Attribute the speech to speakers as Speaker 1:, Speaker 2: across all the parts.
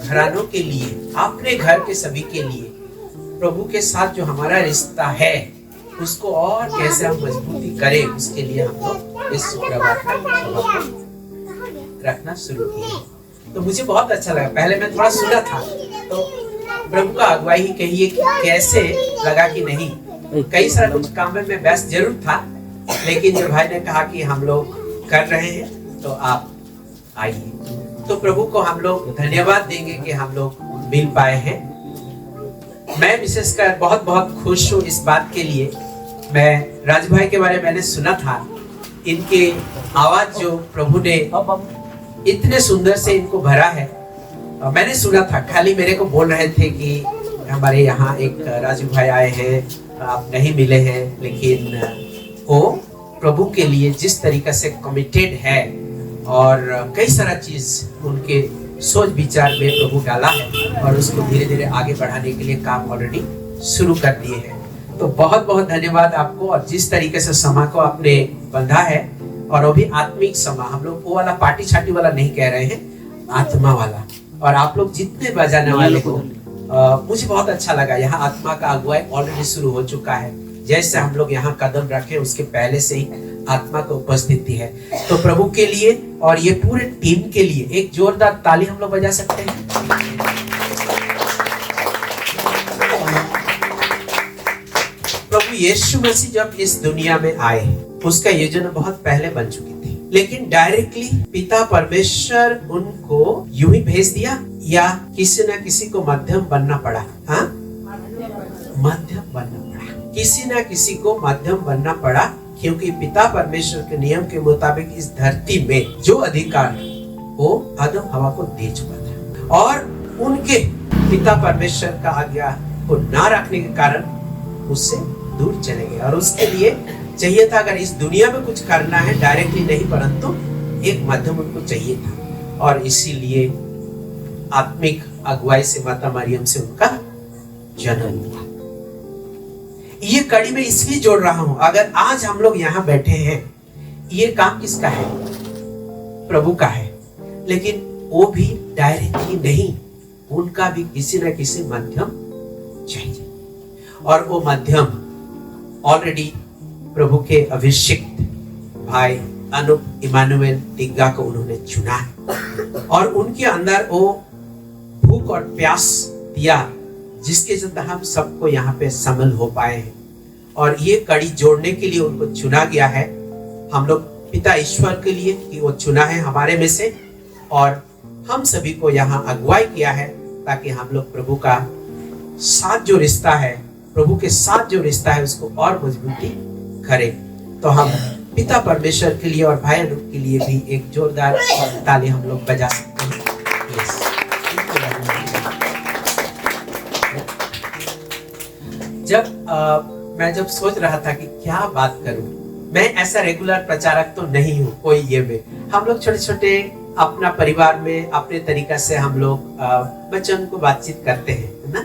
Speaker 1: घरानों के लिए, अपने घर के सभी के लिए प्रभु के साथ जो हमारा रिश्ता है उसको और कैसे हम मजबूती करें, उसके लिए हम लोग इस शुक्रवार का सभा को रखना शुरू किए। तो मुझे बहुत अच्छा लगा। पहले मैं थोड़ा सुना था तो प्रभु का अगुवाई ही कहिए कि कैसे लगा कि नहीं, कई सारे कुछ काम में मैं व्यस्त जरूर था, लेकिन जब भाई ने कहा कि हम लोग कर रहे हैं तो आप आइए। तो प्रभु को हम लोग धन्यवाद देंगे कि हम लोग मिल पाए हैं। मैं विशेषकर बहुत बहुत खुश हूँ इस बात के लिए। मैं राज भाई के बारे में मैंने सुना था, इनके आवाज जो प्रभु ने इतने सुंदर से इनको भरा है। मैंने सुना था, खाली मेरे को बोल रहे थे कि हमारे यहाँ एक राजू भाई आए हैं, आप नहीं मिले हैं, लेकिन वो प्रभु के लिए जिस तरीके से कमिटेड है और कई सारा चीज उनके सोच विचार में प्रभु डाला है और उसको धीरे धीरे आगे बढ़ाने के लिए काम ऑलरेडी शुरू कर दिए हैं। तो बहुत बहुत धन्यवाद आपको। और जिस तरीके से समा को आपने बंधा है, और वो भी आत्मिक समा, हम लोग वो वाला पार्टी छाटी वाला नहीं कह रहे हैं, आत्मा वाला। और आप लोग जितने बजाने वाले हो, मुझे बहुत अच्छा लगा। यहाँ आत्मा का अगुवाई ऑलरेडी शुरू हो चुका है। जैसे हम लोग यहाँ कदम रखे उसके पहले से ही आत्मा की उपस्थिति है। तो प्रभु के लिए और ये पूरे टीम के लिए एक जोरदार ताली हम लोग बजा सकते हैं। प्रभु यीशु मसीह जब इस दुनिया में आए, उसका योजना बहुत पहले बन चुकी थी, लेकिन डायरेक्टली पिता परमेश्वर उनको यूं ही भेज दिया या किसी न किसी को मध्यम बनना पड़ा? हाँ, मध्यम बनना पड़ा, किसी न किसी को मध्यम बनना पड़ा, क्योंकि पिता परमेश्वर के नियम के मुताबिक इस धरती में जो अधिकार वो आदम हवा को दे चुका था, और उनके पिता परमेश्वर का आज्ञा को ना रखने के कारण उससे दूर चले गए। और उसके लिए चाहिए था, अगर इस दुनिया में कुछ करना है डायरेक्टली नहीं, परंतु एक माध्यम उनको चाहिए था। और इसीलिए आत्मिक अगुवाई से माता मरियम से उनका जन्म हुआ। ये कड़ी में इसलिए जोड़ रहा हूं, अगर आज हम लोग यहाँ बैठे हैं, ये काम किसका है? प्रभु का है, लेकिन वो भी डायरेक्टली नहीं, उनका भी किसी न किसी माध्यम चाहिए। और वो माध्यम ऑलरेडी प्रभु के अभिषिक्त भाई अनूप इमानुएल टिग्गा को उन्होंने चुना है, और उनके अंदर वो भूख और प्यास दिया जिसके चलते हम सबको यहाँ पे शामिल हो पाए हैं। और ये कड़ी जोड़ने के लिए उनको चुना गया है, हम लोग पिता ईश्वर के लिए कि वो चुना है हमारे में से, और हम सभी को यहाँ अगुवाई किया है ताकि हम लोग प्रभु का साथ जो रिश्ता है, प्रभु के साथ जो रिश्ता है, उसको और मजबूती करें। तो हम पिता परमेश्वर के लिए और भाई अनूप के लिए भी एक जोरदार ताली हम लोग बजा सकते हैं। मैं जब सोच रहा था कि क्या बात करूं, मैं ऐसा रेगुलर प्रचारक तो नहीं हूं कोई, ये में हम लोग छोटे छोटे अपना परिवार में अपने तरीका से हम लोग बच्चों को बातचीत करते हैं, है ना।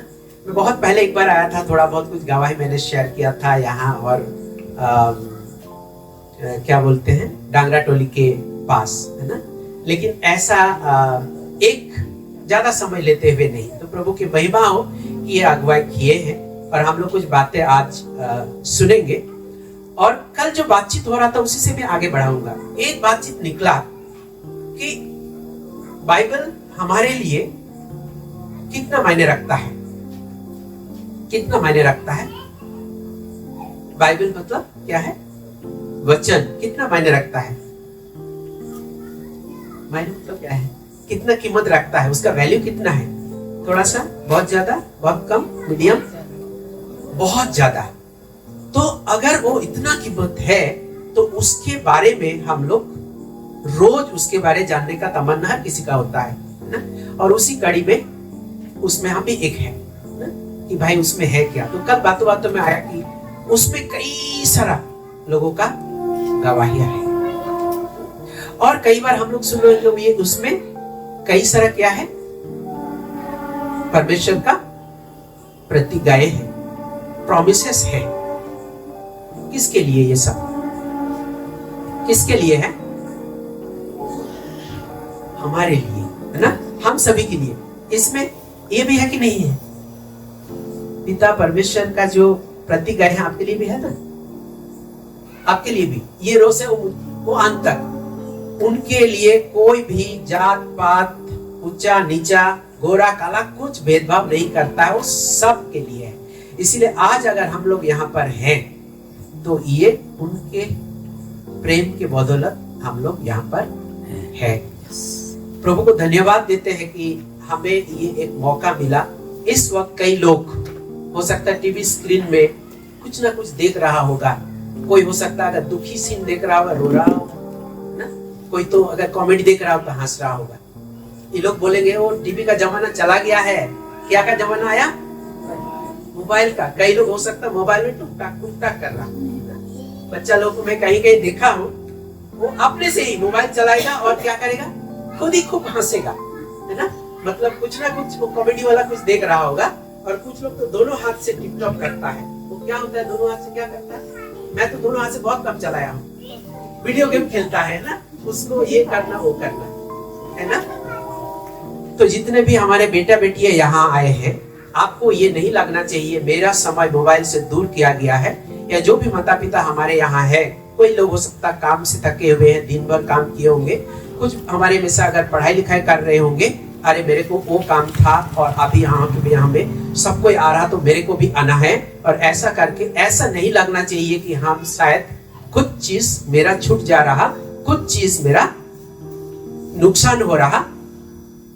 Speaker 1: मैं बहुत पहले एक बार आया था, थोड़ा बहुत कुछ गवाही मैंने शेयर किया था यहाँ, और क्या बोलते हैं, डांगरा टोली के पास, है ना। लेकिन ऐसा एक ज्यादा समय लेते हुए नहीं। तो प्रभु की महिमा हो कि ये अगुवाई किए हैं, और हम लोग कुछ बातें आज सुनेंगे। और कल जो बातचीत हो रहा था उसी से मैं आगे बढ़ाऊंगा। एक बातचीत निकला कि बाइबल हमारे लिए कितना मायने रखता है, कितना मायने रखता है। बाइबल मतलब क्या है? वचन कितना मायने रखता है? मायने मतलब क्या है? कितना कीमत रखता है, उसका वैल्यू कितना है? थोड़ा सा, बहुत ज्यादा, बहुत कम, मीडियम, बहुत ज्यादा। तो अगर वो इतना कीमत है तो उसके बारे में हम लोग रोज उसके बारे जानने का तमन्ना हर किसी का होता है ना। और उसी कड़ी में उसमें हम भी एक है ना, कि भाई उसमें है क्या। तो कल बातों बातों में आया कि उसमें कई सारा लोगों का गवाहियां है, और कई बार हम लोग सुन रहे हैं ये उसमें कई सारा क्या है, परमेश्वर का प्रतिज्ञाएं है, प्रॉमिसेस है। किसके लिए ये सब? किसके लिए है? हमारे लिए, है ना, हम सभी के लिए। इसमें ये भी है कि नहीं है? पिता परमेश्वर का जो प्रतीक है आपके लिए भी है ना, आपके लिए भी। ये रोज से वो अंत तक उनके लिए कोई भी जात पात, ऊंचा नीचा, गोरा काला कुछ भेदभाव नहीं करता है, वो सब के लिए है। इसीलिए आज अगर हम लोग यहाँ पर हैं तो ये उनके प्रेम के बदौलत हम लोग यहाँ पर हैं। प्रभु को धन्यवाद देते हैं कि हमें ये एक मौका मिला। इस वक्त कई लोग हो सकता है टीवी स्क्रीन में कुछ ना कुछ देख रहा होगा। कोई हो सकता है अगर दुखी सीन देख रहा होगा, रो रहा होगा ना, कोई तो अगर कॉमेडी देख रहा होगा तो हंस रहा होगा। ये लोग बोलेंगे वो टीवी का जमाना चला गया है। क्या का जमाना आया? मोबाइल का। कई लोग हो सकता है मोबाइल में टुक टाक कर रहा। बच्चा लोग को मैं कहीं कहीं देखा हूँ, वो अपने से ही मोबाइल चलाएगा और क्या करेगा, खुद ही खूब हंसेगा, है ना। मतलब कुछ ना कुछ वो कॉमेडी वाला कुछ देख रहा होगा। और कुछ लोग तो दोनों हाथ से टिप टॉप करता है। वो क्या होता है, दोनों हाथ से क्या करता है? मैं तो दोनों हाथ से बहुत कम चलाया हूँ। वीडियो गेम खेलता है ना, उसको ये करना वो करना, है ना। तो जितने भी हमारे बेटा बेटियां यहाँ आए हैं, आपको ये नहीं लगना चाहिए मेरा समय मोबाइल से दूर किया गया है। या जो भी माता पिता हमारे यहाँ है, कोई लोग हो सकता काम से थके हुए हैं, दिन भर काम किए होंगे। कुछ हमारे में से अगर पढ़ाई लिखाई कर रहे होंगे, अरे मेरे को वो काम था और अभी यहाँ पे सब कोई आ रहा तो मेरे को भी आना है। और ऐसा करके ऐसा नहीं लगना चाहिए कि हम शायद कुछ चीज मेरा छूट जा रहा, कुछ चीज मेरा नुकसान हो रहा।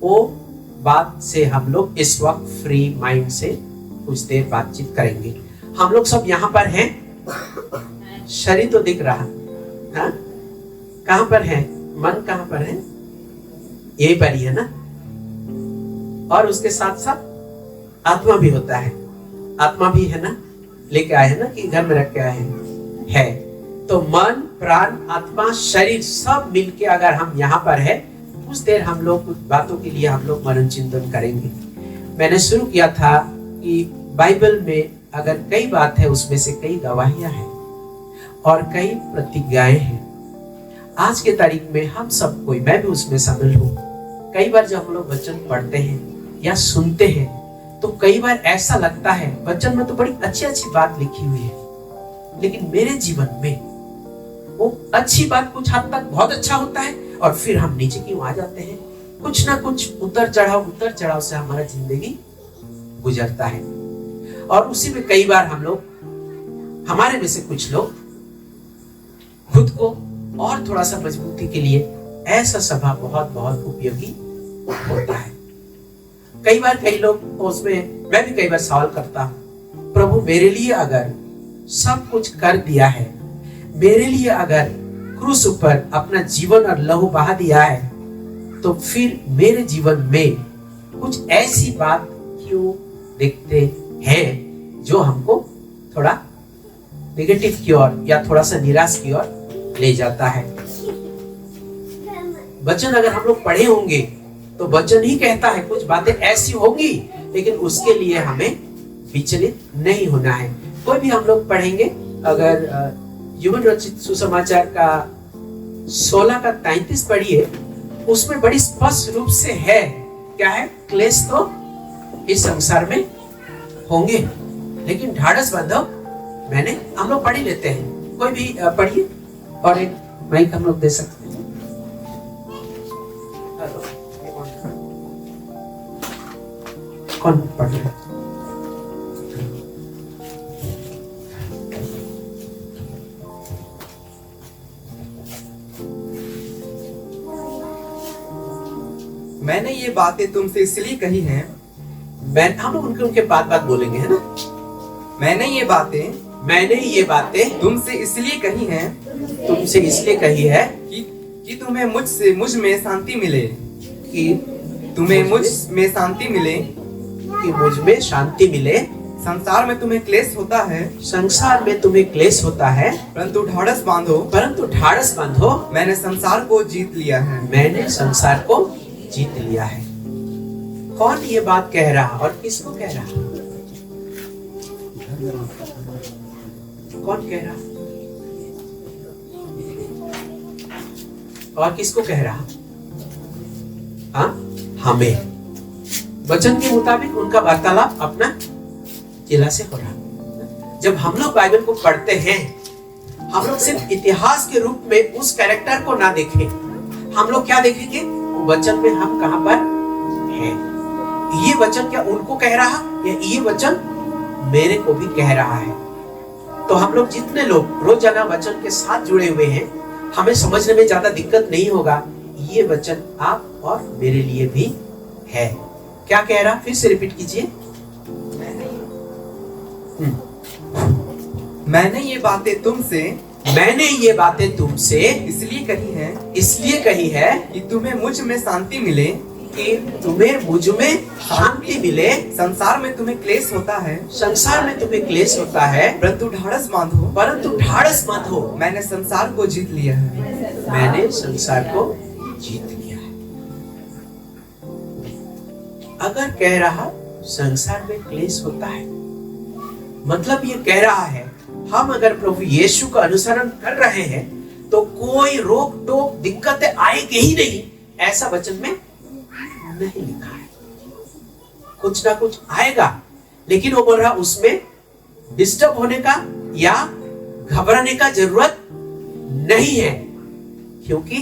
Speaker 1: वो बात से हम लोग इस वक्त फ्री माइंड से कुछ देर बातचीत करेंगे। हम लोग सब यहाँ पर हैं, शरीर तो दिख रहा, हाँ? कहाँ पर है? मन कहाँ पर है? यही पर ही है ना। और उसके साथ साथ आत्मा भी होता है। आत्मा भी है ना, लेके आए हैं ना कि घर में रख के आए हैं। तो मन, प्राण, आत्मा, शरीर सब मिलके अगर हम यहाँ पर है, कुछ देर हम लोग कुछ बातों के लिए हम लोग मनन चिंतन करेंगे। मैंने शुरू किया था कि बाइबल में अगर कई बात है, उसमें से कई गवाहियां हैं और कई प्रतिज्ञाएं हैं। आज के तारीख में हम सब कोई, मैं भी उसमें शामिल हूँ, कई बार जब हम लोग वचन पढ़ते हैं या सुनते हैं तो कई बार ऐसा लगता है वचन में तो बड़ी अच्छी अच्छी बात लिखी हुई है, लेकिन मेरे जीवन में वो अच्छी बात कुछ हद तक बहुत अच्छा होता है और फिर हम नीचे क्यों आ जाते हैं। कुछ ना कुछ उतर चढ़ाव से हमारा जिंदगी गुजरता है। और उसी में कई बार हम लोग, हमारे में से कुछ लोग खुद को और थोड़ा सा मजबूती के लिए ऐसा सभा बहुत बहुत उपयोगी होता है। कई बार कई लोग उसमें, मैं भी कई बार सवाल करता हूं, प्रभु मेरे लिए अगर सब कुछ कर दिया है, मेरे लिए अगर क्रूस ऊपर अपना जीवन और लहू बहा दिया है, तो फिर मेरे जीवन में कुछ ऐसी बात क्यों देखते हैं जो हमको थोड़ा नेगेटिव की ओर या थोड़ा सा निराश की ओर ले जाता है। वचन अगर हम लोग पढ़े होंगे तो वचन ही कहता है कुछ बातें ऐसी होंगी, लेकिन उसके लिए हमें विचलित नहीं होना है। कोई भी हम लोग पढ़ेंगे, अगर युवन रचित सुसमाचार का 16 का 33 पढ़िए, उसमें बड़ी स्पष्ट रूप से है, क्या है? क्लेश तो इस संसार में होंगे, लेकिन ढाढ़स बांधो, मैंने, हम लोग पढ़ ही लेते हैं। कोई भी पढ़िए और एक माइक हम लोग दे सकते हैं। कौन पढ़ रहा है?
Speaker 2: मैंने ये बातें तुमसे इसलिए कही हैं,
Speaker 1: हम लोग उनके बात बोलेंगे, है ना।
Speaker 2: मैंने ये बातें
Speaker 1: तुमसे इसलिए कही है
Speaker 2: कि तुम्हें मुझ में शांति मिले,
Speaker 1: कि
Speaker 2: तुम्हें मुझ में शांति मिले।
Speaker 1: कि मुझ में शांति मिले।
Speaker 2: संसार में तुम्हें क्लेश होता है, परंतु ढाढ़स बांधो, मैंने संसार को जीत लिया है।
Speaker 1: कौन ये बात कह रहा और किसको कह रहा? कौन कह रहा और किसको कह रहा? हाँ, हमें। वचन के मुताबिक उनका वार्तालाप अपना चेला से हो रहा। जब हम लोग बाइबल को पढ़ते हैं, हम लोग सिर्फ इतिहास के रूप में उस कैरेक्टर को ना देखें, हम लोग क्या देखेंगे? वचन में हम कहां पर हैं। ये वचन क्या उनको कह रहा या ये वचन मेरे को भी कह रहा है? तो हम लोग जितने लोग रोजाना वचन के साथ जुड़े हुए हैं, हमें समझने में ज्यादा दिक्कत नहीं होगा। ये वचन आप और मेरे लिए भी है। क्या कह रहा? फिर से रिपीट कीजिए।
Speaker 2: मैंने ये बातें तुमसे इसलिए कही है कि तुम्हें मुझ में शांति मिले। संसार में तुम्हें क्लेश होता है, परंतु ढाढ़स बांधो। मैंने संसार को जीत लिया है।
Speaker 1: अगर कह रहा संसार में क्लेश होता है, मतलब ये कह रहा है हम अगर प्रभु यीशु का अनुसरण कर रहे हैं तो कोई रोक टोक दिक्कतें आएगी ही नहीं, ऐसा वचन में नहीं लिखा है। कुछ ना कुछ आएगा, लेकिन वो बोल रहा उसमें डिस्टर्ब होने का या घबराने का जरूरत नहीं है, क्योंकि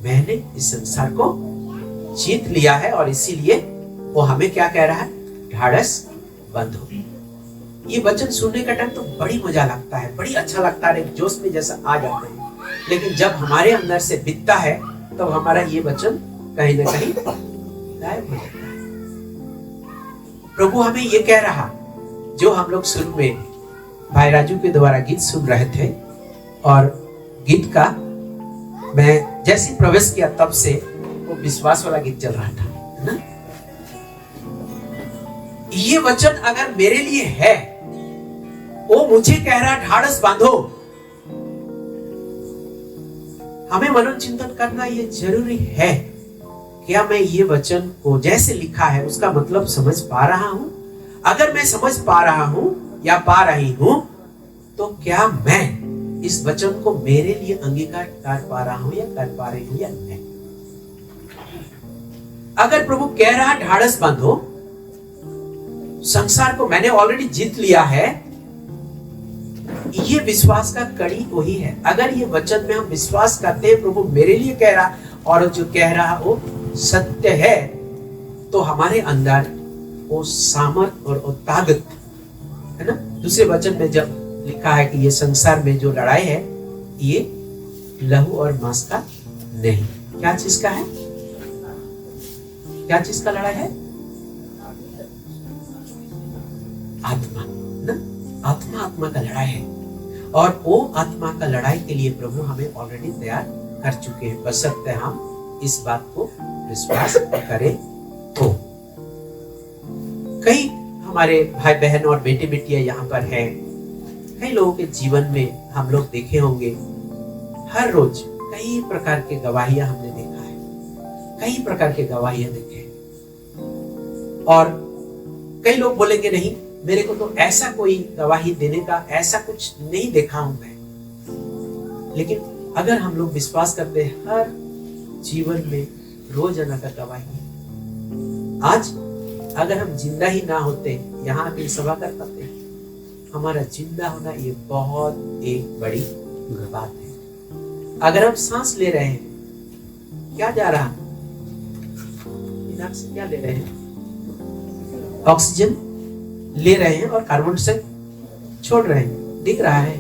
Speaker 1: मैंने इस संसार को जीत लिया है। और इसीलिए वो हमें क्या कह रहा है? ढाढ़स बंधो। ये वचन सुनने का टाइम तो बड़ी मजा लगता है, बड़ी अच्छा लगता है, एक जोश में जैसा आ जाते हैं। लेकिन जब हमारे अंदर से बीतता है तब हमारा ये वचन कहीं ना कहीं गायब हो जाता है। प्रभु हमें ये कह रहा, जो हम लोग शुरू में भाई राजू के द्वारा गीत सुन रहे थे, और गीत का मैं जैसे प्रवेश किया तब से वो विश्वास वाला गीत चल रहा था, है ना? ये वचन अगर मेरे लिए है, वो मुझे कह रहा ढाढ़स बांधो। हमें मनन चिंतन करना ये जरूरी है। क्या मैं ये वचन को जैसे लिखा है उसका मतलब समझ पा रहा हूं? अगर मैं समझ पा रहा हूं या पा रही हूं, तो क्या मैं इस वचन को मेरे लिए अंगीकार कर पा रहा हूं या कर पा रही हूं या नहीं? अगर प्रभु कह रहा ढाढ़स बांधो, संसार को मैंने ऑलरेडी जीत लिया है, ये विश्वास का कड़ी वही है। अगर ये वचन में हम विश्वास करते हैं प्रभु मेरे लिए कह रहा और जो कह रहा वो सत्य है, तो हमारे अंदर वो सामर्थ और वो ताकत है ना। दूसरे वचन में जब लिखा है कि ये संसार में जो लड़ाई है ये लहू और मांस का नहीं, क्या चीज का है? क्या चीज का लड़ाई है? आत्मा ना, आत्मा का लड़ाई है। और वो आत्मा का लड़ाई के लिए प्रभु हमें ऑलरेडी तैयार कर चुके हैं, बशर्ते हम इस बात को विश्वास करें तो। कई हमारे भाई बहन और बेटे बेटियां यहाँ पर हैं। कई लोगों के जीवन में हम लोग देखे होंगे, हर रोज कई प्रकार के गवाहियां हमने देखा है, कई प्रकार के गवाहियां देखे हैं। और कई लोग बोलेंगे नहीं, मेरे को तो ऐसा कोई गवाही देने का ऐसा कुछ नहीं देखा हूं मैं। लेकिन अगर हम लोग विश्वास करते हैं, हर जीवन में रोजाना का गवाही। आज अगर हम जिंदा ही ना होते, यहाँ आके सभा कर पाते, हमारा जिंदा होना ये बहुत एक बड़ी बात है। अगर हम सांस ले रहे हैं, क्या जा रहा है? दिमाग से क्या ले रहे हैं? ऑक्सीजन ले रहे हैं और कार्बन डाइऑक्साइड छोड़ रहे हैं। दिख रहा है?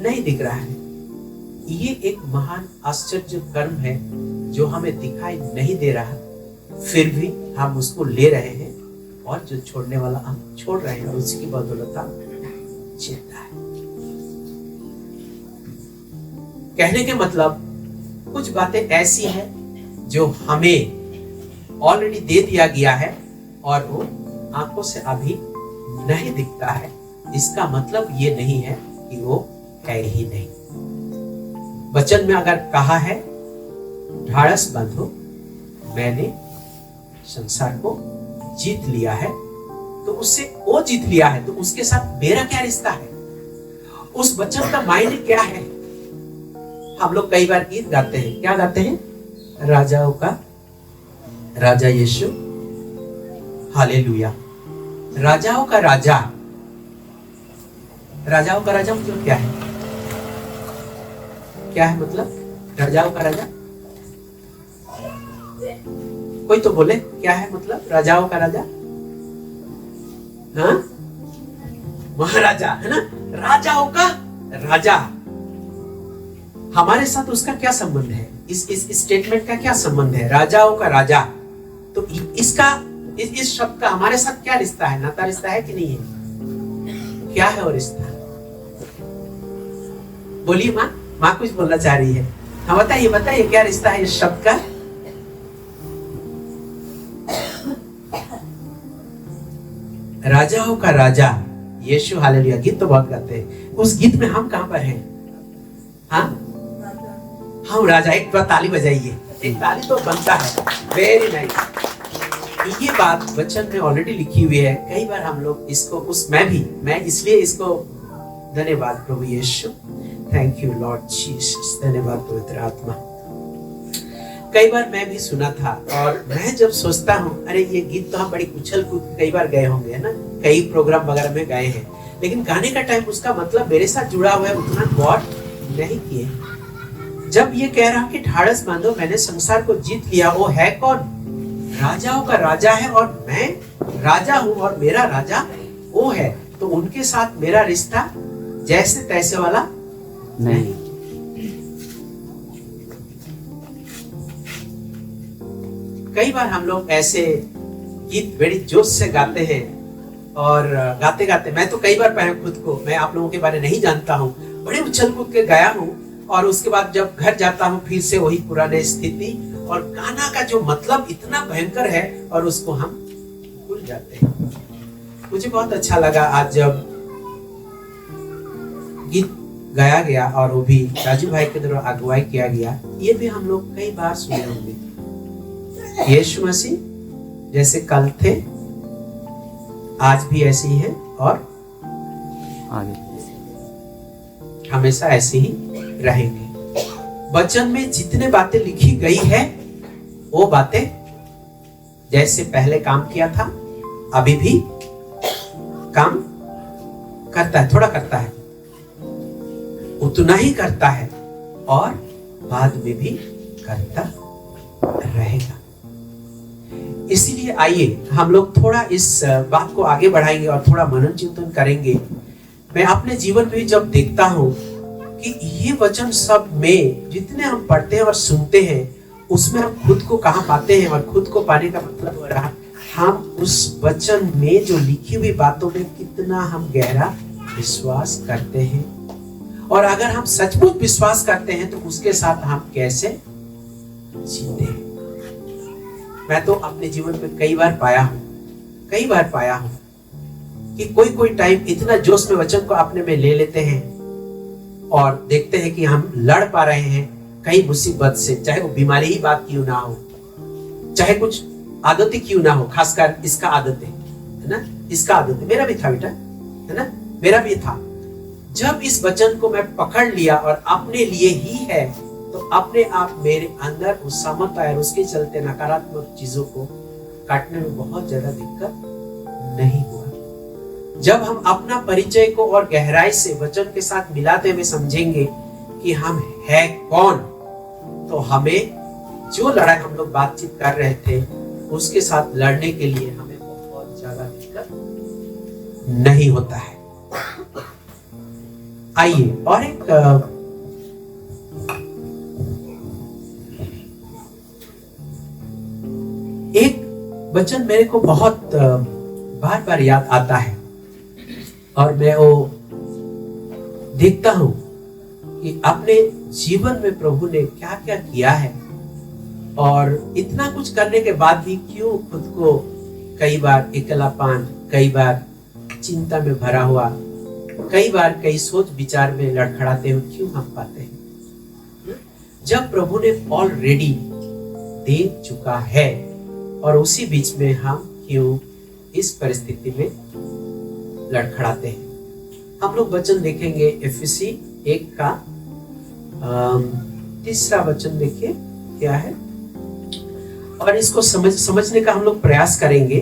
Speaker 1: नहीं दिख रहा है। ये एक महान आश्चर्य कर्म है जो हमें दिखाई नहीं दे रहा, फिर भी हम उसको ले रहे हैं, और जो छोड़ने वाला हम छोड़ रहे हैं, और उसकी बदौलत हम जिंदा है। कहने के मतलब कुछ बातें ऐसी हैं जो हमें ऑलरेडी दे दिया गया है और वो आंखों से अभी नहीं दिखता है। इसका मतलब ये नहीं है कि वो है ही नहीं। वचन में अगर कहा है ढाढ़स बांधो, मैंने संसार को जीत लिया है, तो उससे वो जीत लिया है, तो उसके साथ मेरा क्या रिश्ता है? उस वचन का मायने क्या है? हम लोग कई बार गीत गाते हैं, क्या गाते हैं? राजाओं का राजा यीशु हालेलुया। राजाओं का राजा, राजाओं का राजा मतलब क्या है? क्या है मतलब राजाओं का राजा? कोई तो बोले क्या है मतलब राजाओं का राजा? हाँ, महाराजा है ना, राजाओं का राजा। हमारे साथ उसका क्या संबंध है? इस स्टेटमेंट का क्या संबंध है? राजाओं का राजा। तो इसका इस शब्द का हमारे साथ क्या रिश्ता है? नाता रिश्ता है कि नहीं है? क्या है वो रिश्ता? बोलिए माँ, माँ कुछ बोलना चाह रही है। हाँ बताइए बताइए, क्या रिश्ता है इस शब्द का? राजाओं का राजा यीशु, हालेलुया। गीत तो बहुत गाते हैं, उस गीत में हम कहां पर हैं? हाँ, हम राजा। एक बार ताली बजाइए, एक ताली तो बनता है। Very nice. ये बात वचन में ऑलरेडी लिखी हुई है। कई बार हम लोग इसको मैं इसलिए इसको, धन्यवाद प्रभु यीशु, थैंक यू लॉर्ड जीसस, धन्यवाद पवित्र आत्मा। कई बार मैं भी सुना था और मैं जब सोचता हूँ, अरे ये गीत तो हम बड़ी उछल कूद कई बार गए होंगे, है ना, कई प्रोग्राम वगैरह में गए हैं, लेकिन गाने का टाइम उसका मतलब मेरे साथ जुड़ा हुआ है उतना गौर नहीं किए। जब ये कह रहा कि ढाढ़स बांधो, मैंने संसार को जीत लिया, वो है कौन? राजाओं का राजा है और मैं राजा हूँ और मेरा राजा वो है। तो उनके साथ मेरा रिश्ता जैसे तैसे वाला नहीं। कई बार हम लोग ऐसे गीत बड़ी जोश से गाते हैं और गाते गाते मैं तो कई बार खुद को, मैं आप लोगों के बारे नहीं जानता हूँ, बड़े उछल कूद के गाया हूँ और उसके बाद जब घर जाता हूँ फिर से वही पुराने स्थिति, और गाना का जो मतलब इतना भयंकर है और उसको हम भूल जाते हैं। मुझे बहुत अच्छा लगा आज जब गीत गाया गया और वो भी राजू भाई के द्वारा अगुवाई किया गया। ये भी हम लोग कई बार सुने होंगे। यीशु मसीह जैसे कल थे आज भी ऐसे ही है और हमेशा ऐसे ही रहेंगे। वचन में जितने बातें लिखी गई है वो बातें जैसे पहले काम किया था अभी भी काम करता है, थोड़ा करता है, उतना ही करता है और बाद में भी करता रहेगा। इसीलिए आइए हम लोग थोड़ा इस बात को आगे बढ़ाएंगे और थोड़ा मनन चिंतन करेंगे। मैं अपने जीवन में जब देखता हूँ कि ये वचन सब में जितने हम पढ़ते हैं और सुनते हैं उसमें हम खुद को कहाँ पाते हैं, और खुद को पाने का मतलब हो रहा है हम उस वचन में जो लिखी हुई बातों में कितना हम गहरा विश्वास करते हैं, और अगर हम सचमुच विश्वास करते हैं तो उसके साथ हम कैसे जीते हैं। मैं तो अपने जीवन में कई बार पाया हूं कि कोई टाइम इतना जोश में वचन को अपने में ले लेते हैं और देखते हैं कि हम लड़ पा रहे हैं कई मुसीबत से, चाहे वो बीमारी ही बात क्यों ना हो, चाहे कुछ आदतें क्यों ना हो, खासकर इसका आदत है ना, इसका आदत है, मेरा भी था बेटा, है ना, मेरा भी था। जब इस वचन को मैं पकड़ लिया और अपने लिए ही है तो अपने आप मेरे अंदर वो समत आया, उसके चलते नकारात्मक चीजों को काटने में बहुत ज्यादा दिक्कत नहीं हुआ। जब हम अपना परिचय को और गहराई से वचन के साथ मिलाते हुए समझेंगे कि हम है कौन, तो हमें जो लड़ाई हम लोग बातचीत कर रहे थे उसके साथ लड़ने के लिए हमें बहुत ज्यादा दिक्कत नहीं होता है। आइए और एक वचन मेरे को बहुत बार बार याद आता है और मैं वो देखता हूं कि अपने जीवन में प्रभु ने क्या क्या किया है, और इतना कुछ करने के बाद भी क्यों खुद को कई बार अकेलापन, कई बार चिंता में भरा हुआ, कई बार कई सोच विचार में लड़खड़ाते हुए क्यों हम पाते हैं, जब प्रभु ने ऑलरेडी दे चुका है, और उसी बीच में हम क्यों इस परिस्थिति में लड़खड़ाते हैं। हम लोग वचन देखेंगे एफएसी 1 का 3 वचन देखिए क्या है, और इसको समझने का हम लोग प्रयास करेंगे।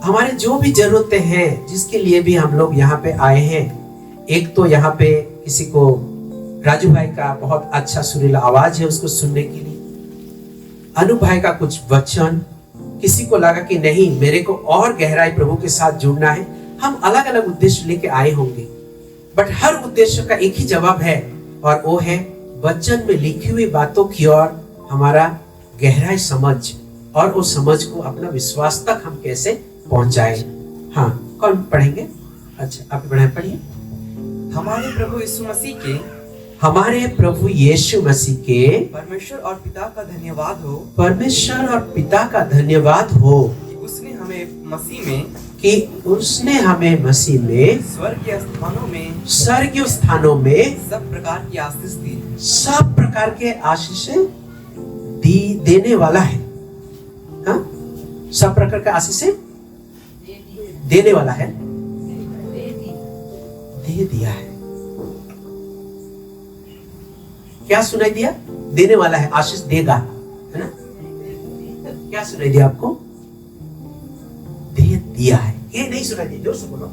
Speaker 1: हमारे जो भी जरूरतें हैं, जिसके लिए भी हम लोग यहाँ पे आए हैं, एक तो यहाँ पे किसी को राजू भाई का बहुत अच्छा सुरीला आवाज है उसको सुनने के लिए, अनु भाई का कुछ वचन, किसी को लगा कि नहीं मेरे को और गहराई प्रभु के साथ जुड़ना है। हम अलग अलग उद्देश्य लेके आए होंगे, बट हर उद्देश्य का एक ही जवाब है, और वो है वचन में लिखी हुई बातों की ओर हमारा गहराई समझ, और उस समझ को अपना विश्वास तक हम कैसे पहुंचाए। हाँ, कौन पढ़ेंगे? अच्छा, आप पढ़िए।
Speaker 2: हमारे प्रभु यीशु मसीह के,
Speaker 1: हमारे प्रभु यीशु मसीह के
Speaker 2: परमेश्वर और पिता का धन्यवाद हो,
Speaker 1: परमेश्वर और पिता का धन्यवाद हो
Speaker 2: कि उसने हमें मसीह में,
Speaker 1: कि उसने हमें मसीह में
Speaker 2: स्वर्गीय स्थानों में,
Speaker 1: स्वर्गीय स्थानों में
Speaker 2: सब प्रकार की आशीष दी।
Speaker 1: सब प्रकार के आशीषें देने वाला है। हाँ? सब प्रकार के आशीषें देने वाला है, दे दिया है। क्या सुनाई दिया? देने वाला है, आशीष देगा, है ना? क्या सुनाई दिया आपको? दे दिया है। ये नहीं सुनाई दिया, जोर से बोलो।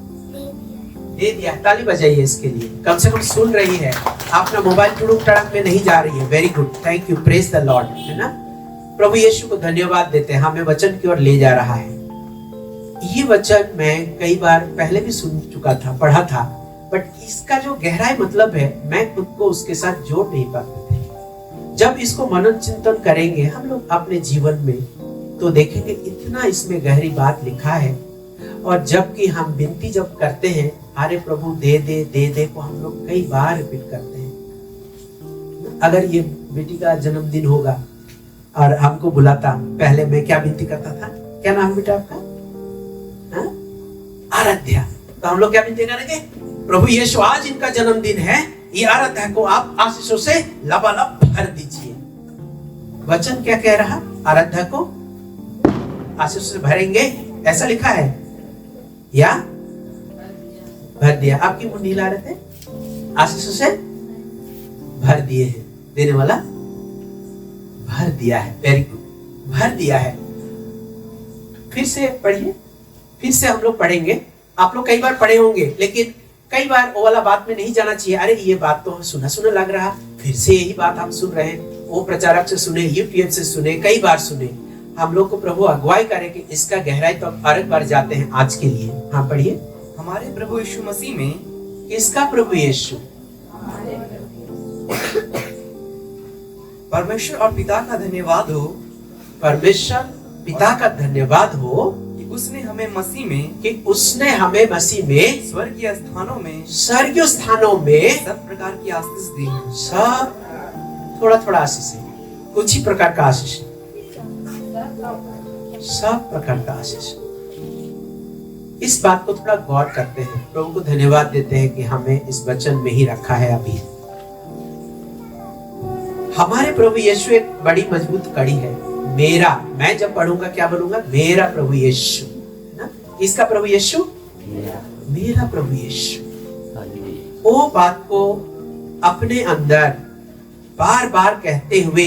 Speaker 1: दे दिया। ताली बजाइए इसके लिए, कम से कम सुन रही है, अपना मोबाइल टुड़ुक टड़क में नहीं जा रही है। Very good, thank you, praise the Lord, है ना? प्रभु यीशु को धन्यवाद देते हैं, हमें वचन की ओर ले जा रहा है। ये वचन मैं कई बार पहले भी सुन चुका था, पढ़ा था, बट इसका जो गहराई मतलब है मैं खुद को उसके साथ जोड़ नहीं पाते थे। जब इसको मनन चिंतन करेंगे हम लोग अपने जीवन में, तो देखेंगे इतना इसमें गहरी बात लिखा है। और जबकि हम विनती जब करते हैं, अरे प्रभु दे दे को हम लोग कई बार रिपीट करते हैं। अगर ये बेटी का जन्मदिन होगा और हमको बुलाता, पहले मैं क्या विनती करता था? क्या नाम है बेटा आपका? आराध्या। तो हम लोग क्या विनती करेंगे? प्रभु यीशु आज इनका जन्मदिन है, ये आराध्या को आप आशीषों से लबालब भर दीजिए। वचन क्या कह रहा? आराध्या को आशीषों से भरेंगे, ऐसा लिखा है या भर दिया? आपकी मुंह नीला रहे थे, आशीषों से भर दिए हैं। देने वाला भर दिया है। वेरी गुड, भर दिया है। फिर से पढ़िए, फिर से हम लोग पढ़ेंगे। आप लोग कई बार पढ़े होंगे, लेकिन कई बार वो वाला बात में नहीं जाना चाहिए। अरे ये बात तो सुना सुना लग रहा, फिर से यही बात हम सुन रहे हैं। वो प्रचारक से सुने, यूट्यूब से सुने, कई बार सुने। हम लोग को प्रभु अगुवाई करे कि इसका गहराई तो और एक बार जाते हैं आज के लिए। हाँ, पढ़िए।
Speaker 2: हमारे प्रभु यीशु मसीह में,
Speaker 1: किसका प्रभु यीशु?
Speaker 2: परमेश्वर और पिता का धन्यवाद हो,
Speaker 1: परमेश्वर पिता का धन्यवाद हो
Speaker 2: कि उसने हमें मसीह में,
Speaker 1: कि उसने हमें मसीह में
Speaker 2: स्वर्गीय स्थानों में,
Speaker 1: स्वर्गीय स्थानों में
Speaker 2: सब प्रकार की आशीष दी।
Speaker 1: सब थोड़ा थोड़ा आशीष है, कुछ ही प्रकार का आशीष, सब प्रकार का आशीष। इस बात को थोड़ा गौर करते हैं, प्रभु को धन्यवाद देते हैं कि हमें इस वचन में ही रखा है। अभी हमारे प्रभु यीशु एक बड़ी मजबूत कड़ी है। मेरा, मैं जब पढ़ूंगा क्या बोलूंगा? मेरा प्रभु यीशु, ना? इसका प्रभु यीशु, मेरा प्रभु यीशु। वो बात को अपने अंदर बार बार कहते हुए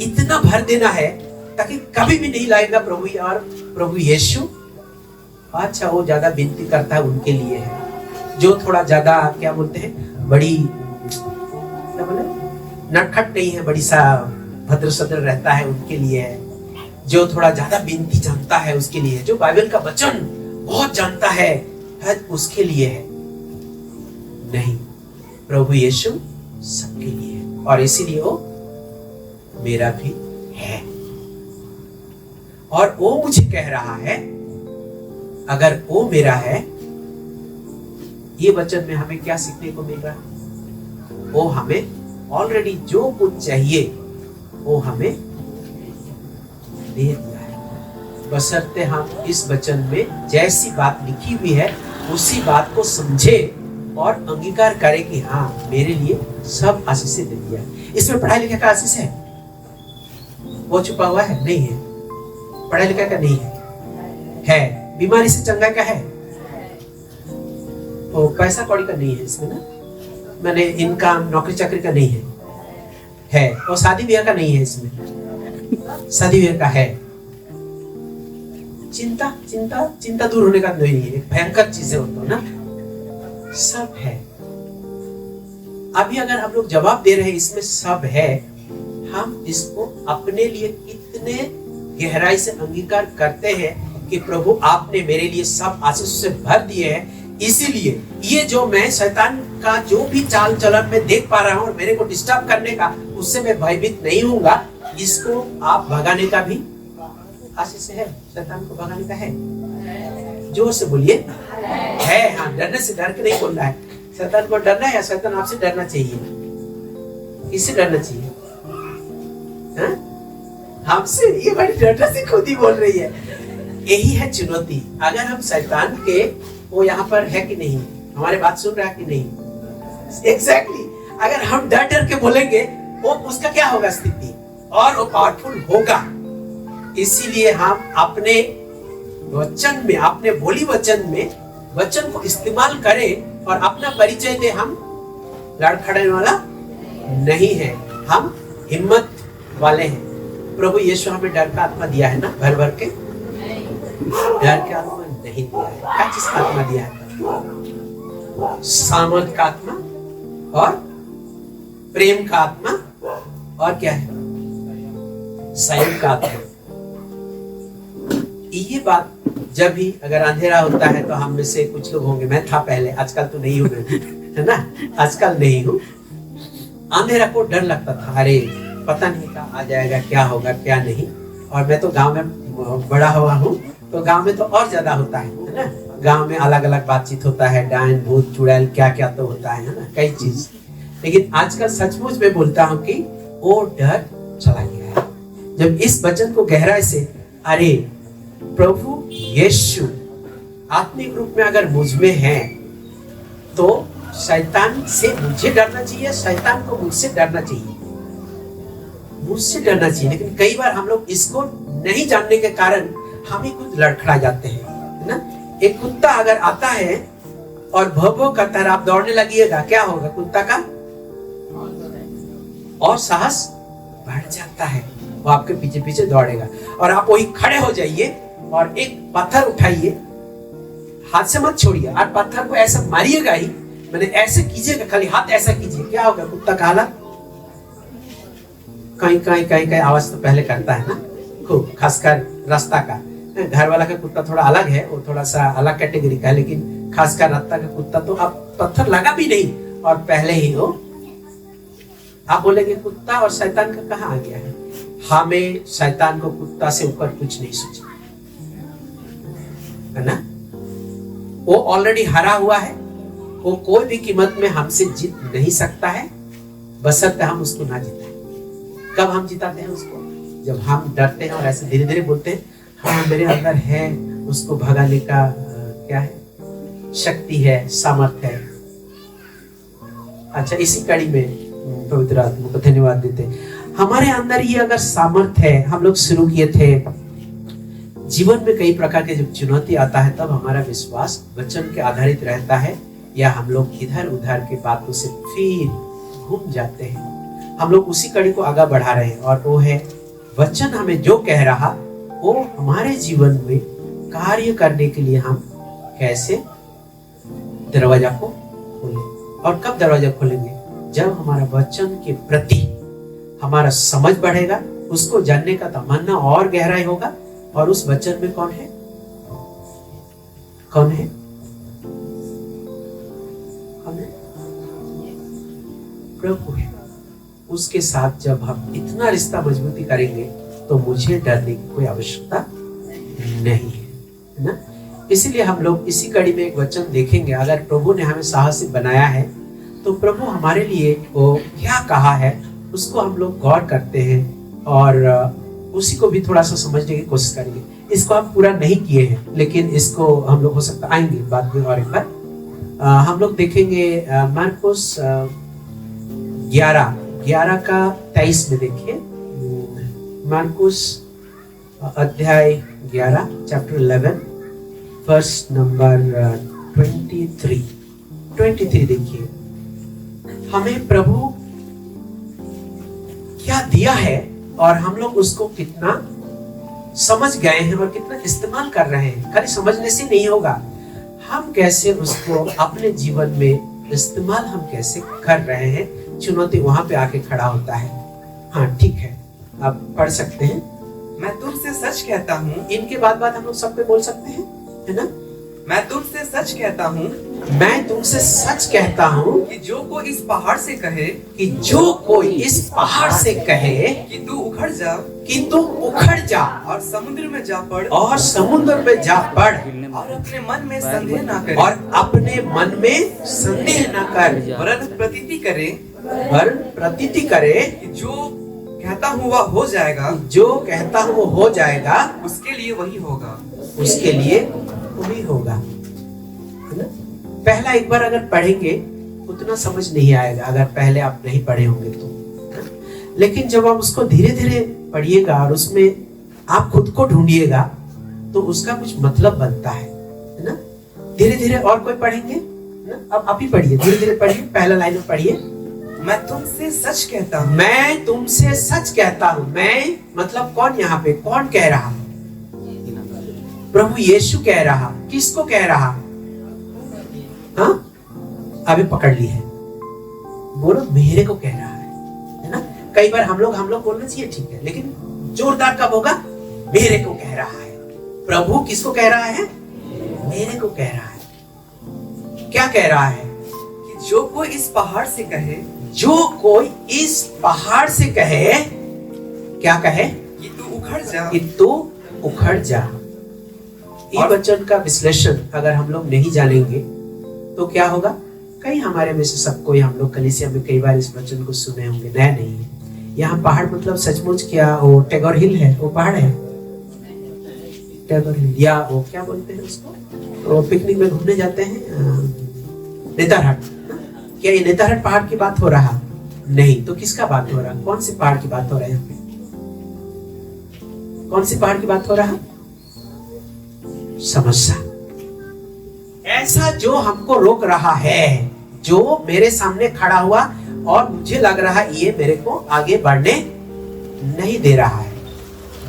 Speaker 1: इतना भर देना है ताकि कभी भी नहीं लाएगा प्रभु और प्रभु यीशु। अच्छा, वो ज्यादा विनती करता है उनके लिए है, जो थोड़ा ज्यादा क्या बोलते हैं, बड़ी क्या बोले, नटखट नहीं है, बड़ी सा भद्र सद्र रहता है, उनके लिए है। जो थोड़ा ज्यादा विनती जानता है उसके लिए है, जो बाइबल का वचन बहुत जानता है उसके लिए है। नहीं, प्रभु यीशु सबके लिए है, और इसीलिए वो मेरा भी है। और वो मुझे कह रहा है, अगर वो मेरा है, ये वचन में हमें क्या सीखने को मिल रहा है? वो हमें ऑलरेडी जो कुछ चाहिए वो हमें दे दिया है, बशर्ते हम इस वचन में जैसी बात लिखी हुई है उसी बात को समझे और अंगीकार करें कि हाँ, मेरे लिए सब आशीष दे दिया। इसमें पढ़ाई लिखा का आशीष है, वो छुपा हुआ है? नहीं है। पढ़ाई लिखा का नहीं है। बीमारी से चंगाई का है, तो पैसा कौड़ी का नहीं है इसमें ना, मैंने इनकम नौकरी चाकरी का नहीं है। और शादी ब्याह का नहीं है इसमें, शादी ब्याह का है। चिंता चिंता चिंता दूर होने का नहीं है, भयंकर चीजें होती है ना, सब है। अभी अगर हम लोग जवाब दे रहे हैं इसमें सब है, हम इसको अपने लिए कितने गहराई से अंगीकार करते हैं कि प्रभु आपने मेरे लिए सब आशीष से भर दिए हैं, इसीलिए ये जो मैं शैतान का जो भी चाल चलन में देख पा रहा हूँ और मेरे को डिस्टर्ब करने का, उससे मैं भयभीत नहीं होऊंगा। इसको आप भगाने का भी आशीष है, शैतान को भगाने का है। जोर से बोलिए है। हाँ, डरने से डर के नहीं बोल रहा है। शैतान को डरना है या शैतान आपसे डरना चाहिए? किससे डरना चाहिए? हमसे। ये बड़ी डरने से खुद ही बोल रही है। यही है चुनौती। अगर हम शैतान के, वो यहाँ पर है कि नहीं, हमारे बात सुन रहा है कि नहीं? एग्जैक्टली। अगर हम डर डर के बोलेंगे, वो उसका क्या होगा स्थिति, और वो पावरफुल होगा। इसीलिए हम अपने वचन में, अपने बोली वचन में वचन को इस्तेमाल करें और अपना परिचय दे। हम लड़खड़ाने वाला नहीं है, हम हिम्मत वाले हैं। प्रभु यीशु हमें डर का आत्मा दिया है ना, भर भर के? डर का आत्मा नहीं दिया है। क्या चीज का आत्मा दिया है? सामर्थ का आत्मा और प्रेम का आत्मा, और क्या है? संयम का आत्मा। ये बात जब भी अगर अंधेरा होता है तो हम में से कुछ लोग होंगे, मैं था पहले, आजकल तो नहीं हूं मैं, है ना, आजकल नहीं हूं। अंधेरा को डर लगता था, अरे पता नहीं क्या आ जाएगा, क्या होगा क्या नहीं। और मैं तो गांव में बड़ा हुआ हूँ, तो गांव में तो और ज्यादा होता है ना। गांव में अलग अलग बातचीत होता है, डायन भूत चुड़ैल क्या क्या तो होता है ना, कई चीज। लेकिन आजकल सचमुच में बोलता हूँ कि वो डर चला गया है जब इस वचन को गहराई से, अरे प्रभु यीशु आत्मिक रूप में अगर मुझ में है तो शैतान से मुझे डरना चाहिए, शैतान को मुझसे डरना चाहिए, मुझसे डरना चाहिए। लेकिन कई बार हम लोग इसको नहीं जानने के कारण हम ही खुद लड़खड़ा जाते हैं, है ना। एक कुत्ता अगर आता है और भौ भौ करता है, आप दौड़ने लगिएगा, क्या होगा? कुत्ता का और साहस बढ़ जाता है, वो आपके पीछे पीछे दौड़ेगा। और आप वही खड़े हो जाइए और एक पत्थर उठाइए, हाथ से मत छोड़िए, और पत्थर को ऐसा मारिएगा ही, मैंने ऐसे कीजिएगा, खाली हाथ ऐसा कीजिए, क्या होगा? कुत्ता का हालत कहीं आवाज तो पहले करता है ना खूब, खासकर रास्ता का। घर वाला का कुत्ता थोड़ा अलग है, वो थोड़ा सा अलग कैटेगरी का है, लेकिन खासकर रास्ता का कुत्ता तो अब पत्थर लगा भी नहीं और पहले ही हो। आप बोलेंगे कुत्ता और शैतान का कहाँ आ गया है? हमें शैतान को कुत्ता से ऊपर कुछ नहीं सोचना, है ना। वो ऑलरेडी हरा हुआ है, वो कोई भी कीमत में हमसे जीत नहीं सकता है, बशर्ते हम उसको ना जिताएं। कब हम जिताते हैं उसको? जब हम डरते हैं और ऐसे धीरे धीरे बोलते हैं, हाँ मेरे अंदर है, उसको भगाने का क्या है, शक्ति है, सामर्थ है। अच्छा, इसी कड़ी में पवित्र आत्मा को धन्यवाद देते हैं। हमारे अंदर ये अगर सामर्थ है, हम लोग शुरू किए थे, जीवन में कई प्रकार के जब चुनौती आता है तब हमारा विश्वास वचन के आधारित रहता है, या हम लोग इधर उधर के बातों से फिर घूम जाते हैं। हम लोग उसी कड़ी को आगे बढ़ा रहे हैं, और वो है वचन हमें जो कह रहा वो हमारे जीवन में कार्य करने के लिए हम कैसे दरवाजा को खोलें। और कब दरवाजा खोलेंगे? जब हमारा वचन के प्रति हमारा समझ बढ़ेगा, उसको जानने का तमन्ना और गहराई होगा, और उस वचन में कौन है? कौन है? कौन है? प्रभु है। उसके साथ जब हम इतना रिश्ता मजबूती करेंगे तो मुझे डरने की कोई आवश्यकता नहीं है ना। इसीलिए हम लोग इसी कड़ी में एक वचन देखेंगे। अगर प्रभु ने हमें साहसी बनाया है तो प्रभु हमारे लिए वो क्या कहा है उसको हम लोग गौर करते हैं, और उसी को भी थोड़ा सा समझने की कोशिश करेंगे। इसको हम पूरा नहीं किए हैं, लेकिन इसको हम लोग हो सकता आएंगे बाद में और एक बार। हम लोग देखेंगे मार्कुस 11 का 23 में। देखिए मार्कुस अध्याय 11 चैप्टर 11 वर्स नंबर 23 देखिए। हमें प्रभु क्या दिया है और हम लोग उसको कितना समझ गए हैं और कितना इस्तेमाल कर रहे हैं। खाली समझने से नहीं होगा, हम कैसे उसको अपने जीवन में इस्तेमाल हम कैसे कर रहे हैं, चुनौती वहां पे आके खड़ा होता है। हाँ ठीक है, आप पढ़ सकते हैं।
Speaker 2: मैं तुमसे सच कहता हूँ,
Speaker 1: इनके बाद हम लोग सब पे बोल सकते हैं, है ना।
Speaker 2: मैं तुमसे सच कहता हूँ,
Speaker 1: मैं तुमसे सच कहता हूँ
Speaker 2: कि जो कोई इस पहाड़ से कहे
Speaker 1: कि जो कोई इस पहाड़ से कहे
Speaker 2: कि तू उखड़ जा,
Speaker 1: कि तू उखड़ जा
Speaker 2: और समुद्र में जा पड़,
Speaker 1: और समुद्र में जा पड़,
Speaker 2: और अपने मन में संदेह ना करे,
Speaker 1: और अपने मन में संदेह न कर,
Speaker 2: वरन प्रतीति करे कि जो कहता हूँ वह हो जाएगा,
Speaker 1: जो कहता हूँ वो हो जाएगा,
Speaker 2: उसके लिए वही होगा।
Speaker 1: उसके लिए वही होगा, है ना। पहला एक बार अगर पढ़ेंगे उतना समझ नहीं आएगा, अगर पहले आप नहीं पढ़े होंगे तो, लेकिन जब आप उसको धीरे धीरे पढ़िएगा और उसमें आप खुद को ढूंढिएगा तो उसका कुछ मतलब बनता है ना। धीरे धीरे और कोई पढ़ेंगे ना, अब आप ही पढ़िए, धीरे धीरे पढ़िए, पहला लाइन में पढ़िए।
Speaker 2: मैं तुमसे सच कहता हूँ,
Speaker 1: मैं तुमसे सच कहता हूँ। मैं मतलब कौन, यहाँ पे कौन कह रहा? प्रभु यीशु कह रहा। किसको कह रहा? हाँ, अभी पकड़ ली है, बोलो मेरे को कह रहा है ना। कई बार हम लोग बोलना चाहिए, ठीक है, लेकिन जोरदार कब होगा? मेरे को कह रहा है। प्रभु किसको कह रहा है? मेरे को कह रहा है। क्या कह रहा है?
Speaker 2: कि जो कोई इस पहाड़ से कहे,
Speaker 1: जो कोई इस पहाड़ से कहे, क्या कहे?
Speaker 2: कि तू उखड़ जा,
Speaker 1: कि तू उखड़ जा। ये वचन का विश्लेषण अगर हम लोग नहीं जानेंगे तो क्या होगा? कई हमारे में से सबको, हम लोग कलीसिया में कई बार इस वचन को सुने होंगे, नया नहीं है। यहाँ पहाड़ मतलब सचमुच क्या वो टैगोर हिल है, वो पहाड़ है टैगोर हिल, या वो क्या बोलते हैं उसको, वो पिकनिक में घूमने जाते हैं नेतारहाट। क्या ये नेतारहाट पहाड़ की बात हो रहा? नहीं, तो किसका बात हो रहा? कौन से पहाड़ की बात हो रहा है यहाँ पे? कौन से पहाड़ की बात हो रहा? समस्या, ऐसा जो हमको रोक रहा है, जो मेरे सामने खड़ा हुआ और मुझे लग रहा है ये मेरे को आगे बढ़ने नहीं दे रहा है,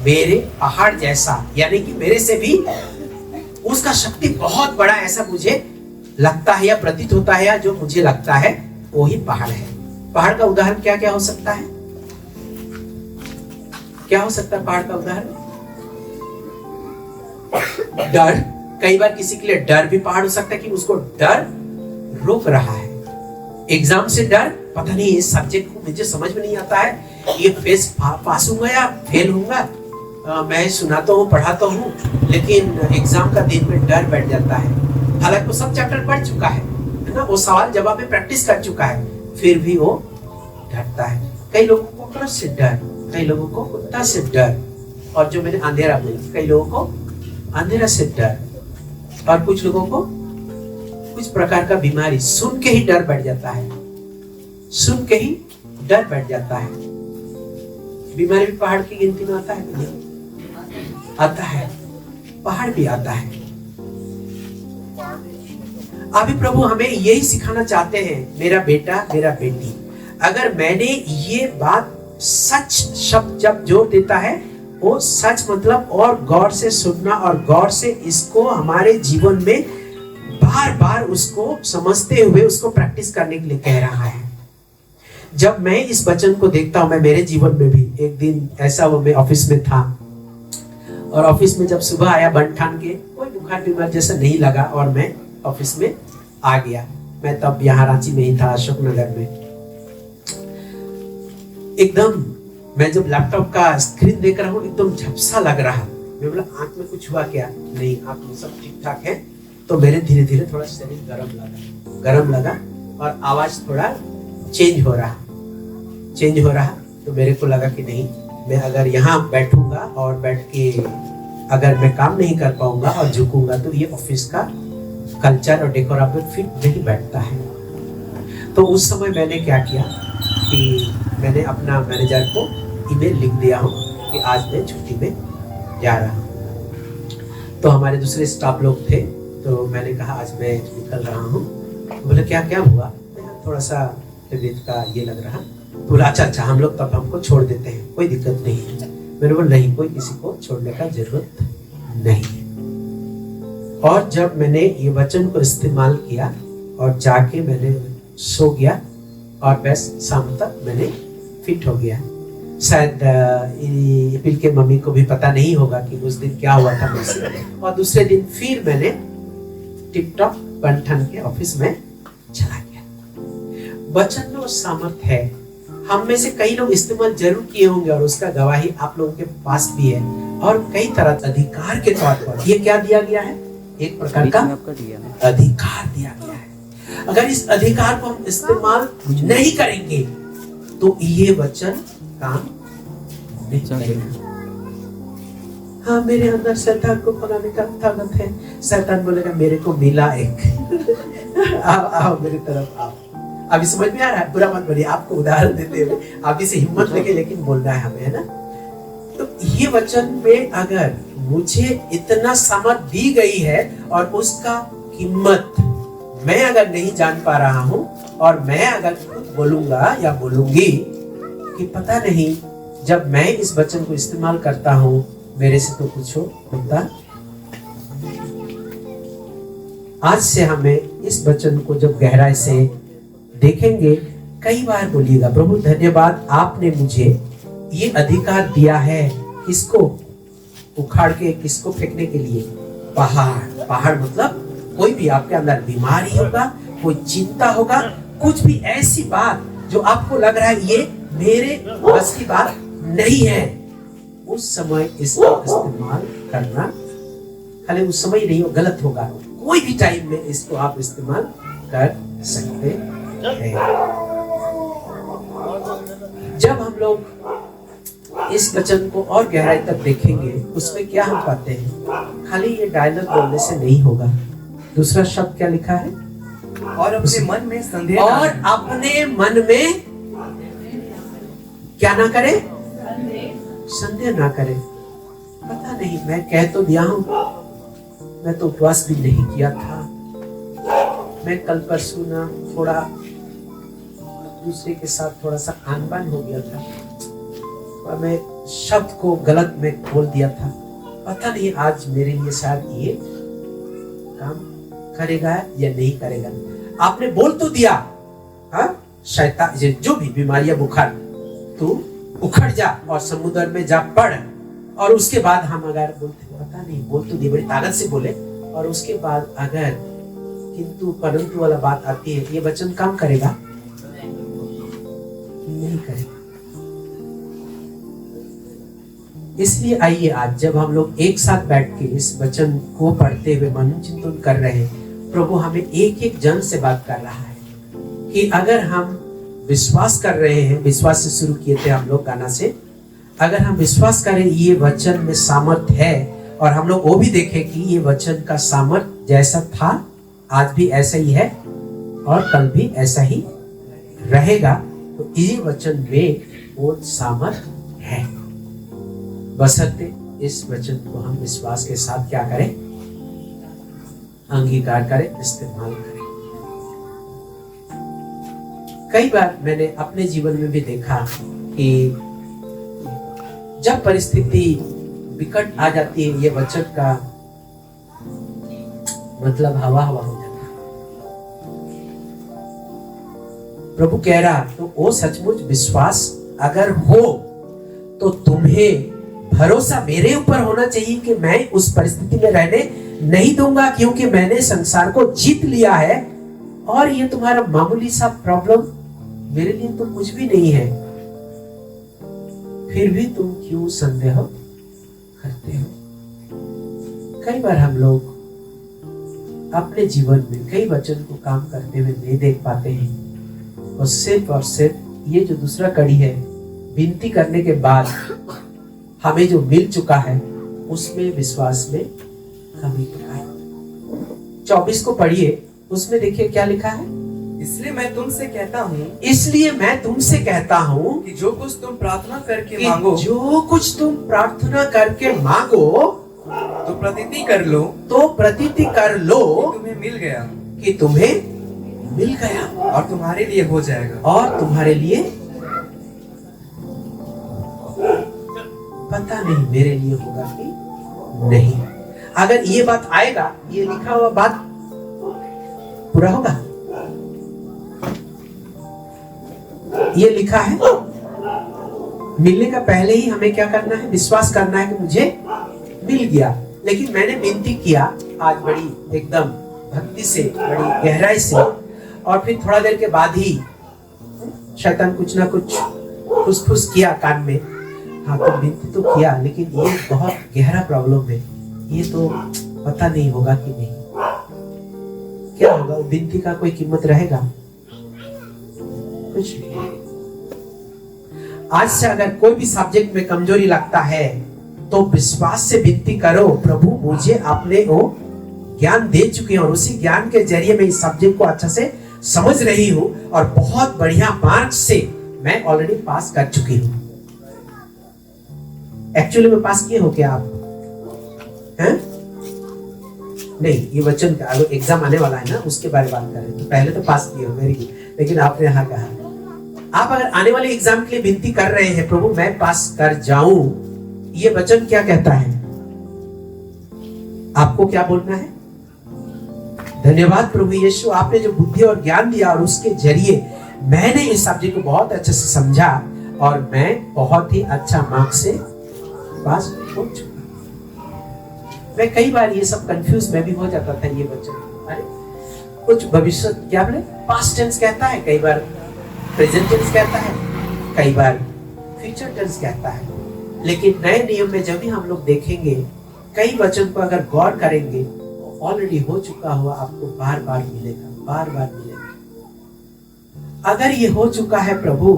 Speaker 1: मेरे पहाड़ जैसा, यानी कि मेरे से भी उसका शक्ति बहुत बड़ा, ऐसा मुझे लगता है या प्रतीत होता है, या जो मुझे लगता है वो ही पहाड़ है। पहाड़ का उदाहरण क्या क्या हो सकता है? क्या हो सकता है पहाड़ का उदाहरण? डर। कई बार किसी के लिए डर भी पहाड़ हो सकता है, कि उसको डर रोक रहा है। एग्जाम से डर, पता नहीं इस सब्जेक्ट को मुझे समझ में नहीं आता है, ये पास होऊंगा या फेल होऊंगा। मैं सुनाता हूँ, पढ़ाता हूँ, लेकिन एग्जाम का दिन में डर बैठ जाता है। हालांकि वो सब चैप्टर पढ़ चुका है ना, वो सवाल जवाब में प्रैक्टिस कर चुका है, फिर भी वो डरता है। कई लोगों को कॉकरोच से डर, कई लोगों को कुत्ता से डर, और जो मैंने अंधेरा बोला, कई लोगों को अंधेरा से डर, और कुछ लोगों को कुछ प्रकार का बीमारी, सुन के ही डर बैठ जाता है, सुन के ही डर बैठ जाता है। बीमारी भी पहाड़ की गिनती में आता है? आता है, पहाड़ भी आता है। अभी प्रभु हमें यही सिखाना चाहते हैं, मेरा बेटा मेरा बेटी, अगर मैंने ये बात सच शब्द जब जोर देता है, वो सच मतलब और गौर से सुनना और गौर से इसको हमारे जीवन में बार बार उसको समझते हुए उसको प्रैक्टिस करने के लिए कह रहा है। जब मैं इस वचन को देखता हूं, मैं मेरे जीवन में भी एक दिन ऐसा हुआ, मैं ऑफिस में था, और ऑफिस में जब सुबह आया बन ठान के, कोई बुखार बीमार जैसा नहीं लगा, और मैं ऑफिस में आ गया। मैं तब यहाँ रांची में ही था, अशोक नगर में। एकदम मैं जब लैपटॉप का स्क्रीन देख रहा हूँ, एकदम झपसा लग रहा। मैं बोला आंख में कुछ हुआ क्या? नहीं, आंख में सब ठीक ठाक है। तो मेरे धीरे धीरे थोड़ा शरीर गरम लगा और आवाज थोड़ा चेंज हो रहा। तो मेरे को लगा कि नहीं, मैं अगर यहाँ बैठूंगा और बैठ के अगर मैं काम नहीं कर पाऊंगा और झुकूंगा तो ये ऑफिस का कल्चर और डेकोर पे फिट नहीं बैठता है। तो उस समय मैंने क्या किया कि मैंने अपना मैनेजर को ईमेल लिख दिया हूँ कि आज मैं छुट्टी में जा रहा हूँ। तो हमारे दूसरे स्टाफ लोग थे, तो मैंने कहा आज मैं निकल रहा हूँ। बोले क्या हुआ? थोड़ा सा तबीयत का ये लग रहा। बोला अच्छा हम लोग तब हमको छोड़ देते हैं, कोई दिक्कत नहीं है। मैंने बोला नहीं, कोई किसी को छोड़ने का जरूरत नहीं। और जब मैंने ये वचन को इस्तेमाल किया और जाके मैंने सो गया और बस शाम तक मैंने फिट हो गया। शायद एपिल के मम्मी को भी पता नहीं होगा कि उस दिन क्या हुआ था मुझसे। और दूसरे दिन फिर मैंने टिप टॉप बन के ऑफिस में चला गया। वचन में वो सामर्थ है। हम में से कई लोग इस्तेमाल जरूर किए होंगे और उसका गवाही आप लोगों के पास भी है। और कई तरह अधिकार के तौर पर ये क्या दिया गया है? एक प्रकार का अधिकार दिया गया है। अगर इस अधिकार को हम इस्तेमाल नहीं करेंगे तो ये वचन काम नहीं करेगा। हाँ, मेरे अंदर शैतान को भगाने का ताकत है। शैतान बोलेगा मेरे को मिला एक। आओ मेरी तरफ आओ। अभी समझ में आ रहा है? बुरा मत बोलिए, आपको उदाहरण देते हुए आप इसे हिम्मत लेके लेकिन बोलना है हमें, है ना? तो ये वचन में अगर मुझे इतना समझ दी गई है और उसका कीमत मैं अगर नहीं जान पा रहा हूं और मैं अगर खुद बोलूंगा या बोलूंगी कि पता नहीं जब मैं इस वचन को इस्तेमाल करता हूं मेरे से तो कुछ होता। आज से हमें इस वचन को जब गहराई से देखेंगे, कई बार बोलिएगा प्रभु धन्यवाद आपने मुझे ये अधिकार दिया है। किसको? उखाड़ के किसको फेंकने के लिए? पहाड़। पहाड़ मतलब कोई भी आपके अंदर बीमारी होगा, कोई चिंता होगा, कुछ भी ऐसी बात जो आपको लग रहा है ये मेरे बस की बात नहीं है, उस समय इसका इस्तेमाल करना, खाली उस समय नहीं, गलत होगा। कोई भी टाइम में इसको आप इस्तेमाल कर सकते हैं। जब हम लोग इस वचन को और गहराई तक देखेंगे उसमें क्या हम पाते हैं? खाली ये डायलॉग बोलने से नहीं होगा। दूसरा शब्द क्या लिखा है?
Speaker 2: और अपने मन में संदेह
Speaker 1: और अपने मन में क्या ना करे? संदेह ना करे। पता नहीं, मैं कह तो दिया हूं, मैं तो उपवास भी नहीं किया था, मैं कल परसों ना थोड़ा दूसरे के साथ थोड़ा सा आनबान हो गया था और मैं शब्द को गलत में बोल दिया था, पता नहीं आज मेरे लिए शायद ये काम करेगा या नहीं करेगा। आपने बोल तो दिया, हाँ, शैतान जो भी बीमारियां बुखार, तू उखड़ जा और समुद्र में जा पड़। और उसके बाद हम अगर बोलते पता नहीं, बोल तो दिया, बड़ी ताकत से बोले, और उसके बाद अगर किंतु परंतु वाला बात आती है, ये वचन काम करेगा? नहीं करेगा। इसलिए आइए आज जब हम लोग एक साथ बैठ के इस वचन को पढ़ते हुए मन चिंतन कर रहे हैं, प्रभु हमें एक एक जन से बात कर रहा है कि अगर हम विश्वास कर रहे हैं, विश्वास से शुरू किए थे हम लोग गाना से, अगर हम विश्वास करें ये वचन में सामर्थ है और हम लोग वो भी देखें कि ये वचन का सामर्थ जैसा था आज भी ऐसा ही है और कल भी ऐसा ही रहेगा, तो ये वचन में वो सामर्थ है। बशर्ते इस वचन को हम विश्वास के साथ क्या करें? अंगीकार करें, इस्तेमाल करें। कई बार मैंने अपने जीवन में भी देखा कि जब परिस्थिति विकट आ जाती है, ये वचन का मतलब हवा हवा हो जाता है। प्रभु कह रहा तो वो सचमुच विश्वास अगर हो तो तुम्हें भरोसा मेरे ऊपर होना चाहिए कि मैं उस परिस्थिति में रहने नहीं दूंगा, क्योंकि मैंने संसार को जीत लिया है और ये तुम्हारा मामूली सा प्रॉब्लम मेरे लिए तो कुछ भी नहीं है, फिर भी तुम क्यों संदेह करते हो? कई बार हम लोग अपने जीवन में कई वचन को काम करते हुए नहीं देख पाते हैं और सिर्फ ये जो दूसरा कड़ी है, विनती करने के बाद हमें जो मिल चुका है उसमें विश्वास में कमी है। 24 को पढ़िए, उसमें देखिए क्या लिखा है।
Speaker 2: इसलिए मैं तुमसे कहता हूँ कि जो कुछ तुम प्रार्थना करके मांगो तो प्रतीति कर लो तुम्हें मिल गया और तुम्हारे लिए हो जाएगा।
Speaker 1: पता नहीं मेरे लिए होगा कि नहीं। अगर ये बात आएगा, ये लिखा हुआ बात पूरा होगा। ये लिखा है, मिलने का पहले ही हमें क्या करना है? विश्वास करना है कि मुझे मिल गया। लेकिन मैंने विनती किया आज बड़ी एकदम भक्ति से, बड़ी गहराई से, और फिर थोड़ा देर के बाद ही शैतान कुछ ना कुछ फुसफुस किया कान में। हाँ, तो विनती तो किया, लेकिन ये बहुत गहरा प्रॉब्लम है, ये तो पता नहीं होगा कि नहीं। क्या होगा? विनती का कोई कीमत रहेगा? कुछ नहीं। आज से अगर कोई भी सब्जेक्ट में कमजोरी लगता है तो विश्वास से विनती करो, प्रभु मुझे अपने को ज्ञान दे चुके हैं और उसी ज्ञान के जरिए मैं इस सब्जेक्ट को अच्छा से समझ रही हूं और बहुत बढ़िया मार्क्स से मैं ऑलरेडी पास कर चुकी हूं। एक्चुअली में पास किए हो क्या आप? हैं? नहीं, ये वचन का अगर एग्जाम आने वाला है ना, उसके बारे में बात कर रहे हैं। तो पहले तो पास किए हो, वेरी गुड। लेकिन आपने यहाँ कहा, आप अगर आने वाले एग्जाम के लिए विनती कर रहे हैं, प्रभु मैं पास कर जाऊं, ये वचन क्या कहता है? आपको क्या बोलना है? धन्यवाद प्रभु यीशु, आपने जो बुद्धि और ज्ञान दिया और उसके जरिए मैंने इस सब्जेक्ट को बहुत अच्छे से समझा और मैं बहुत ही अच्छा मार्क्स से पास हो चुका। मैं कई बार ये सब कंफ्यूज मैं भी हो जाता था। ये वचन अरे कुछ भविष्य क्या बोले, पास्ट टेंस कहता है, कई बार प्रेजेंट टेंस कहता है, कई बार फ्यूचर टेंस कहता है। लेकिन नए नियम में जब भी हम लोग देखेंगे, कई वचन को अगर गौर करेंगे, ऑलरेडी हो चुका हुआ आपको बार बार मिलेगा, बार बार मिलेगा। अगर ये हो चुका है प्रभु,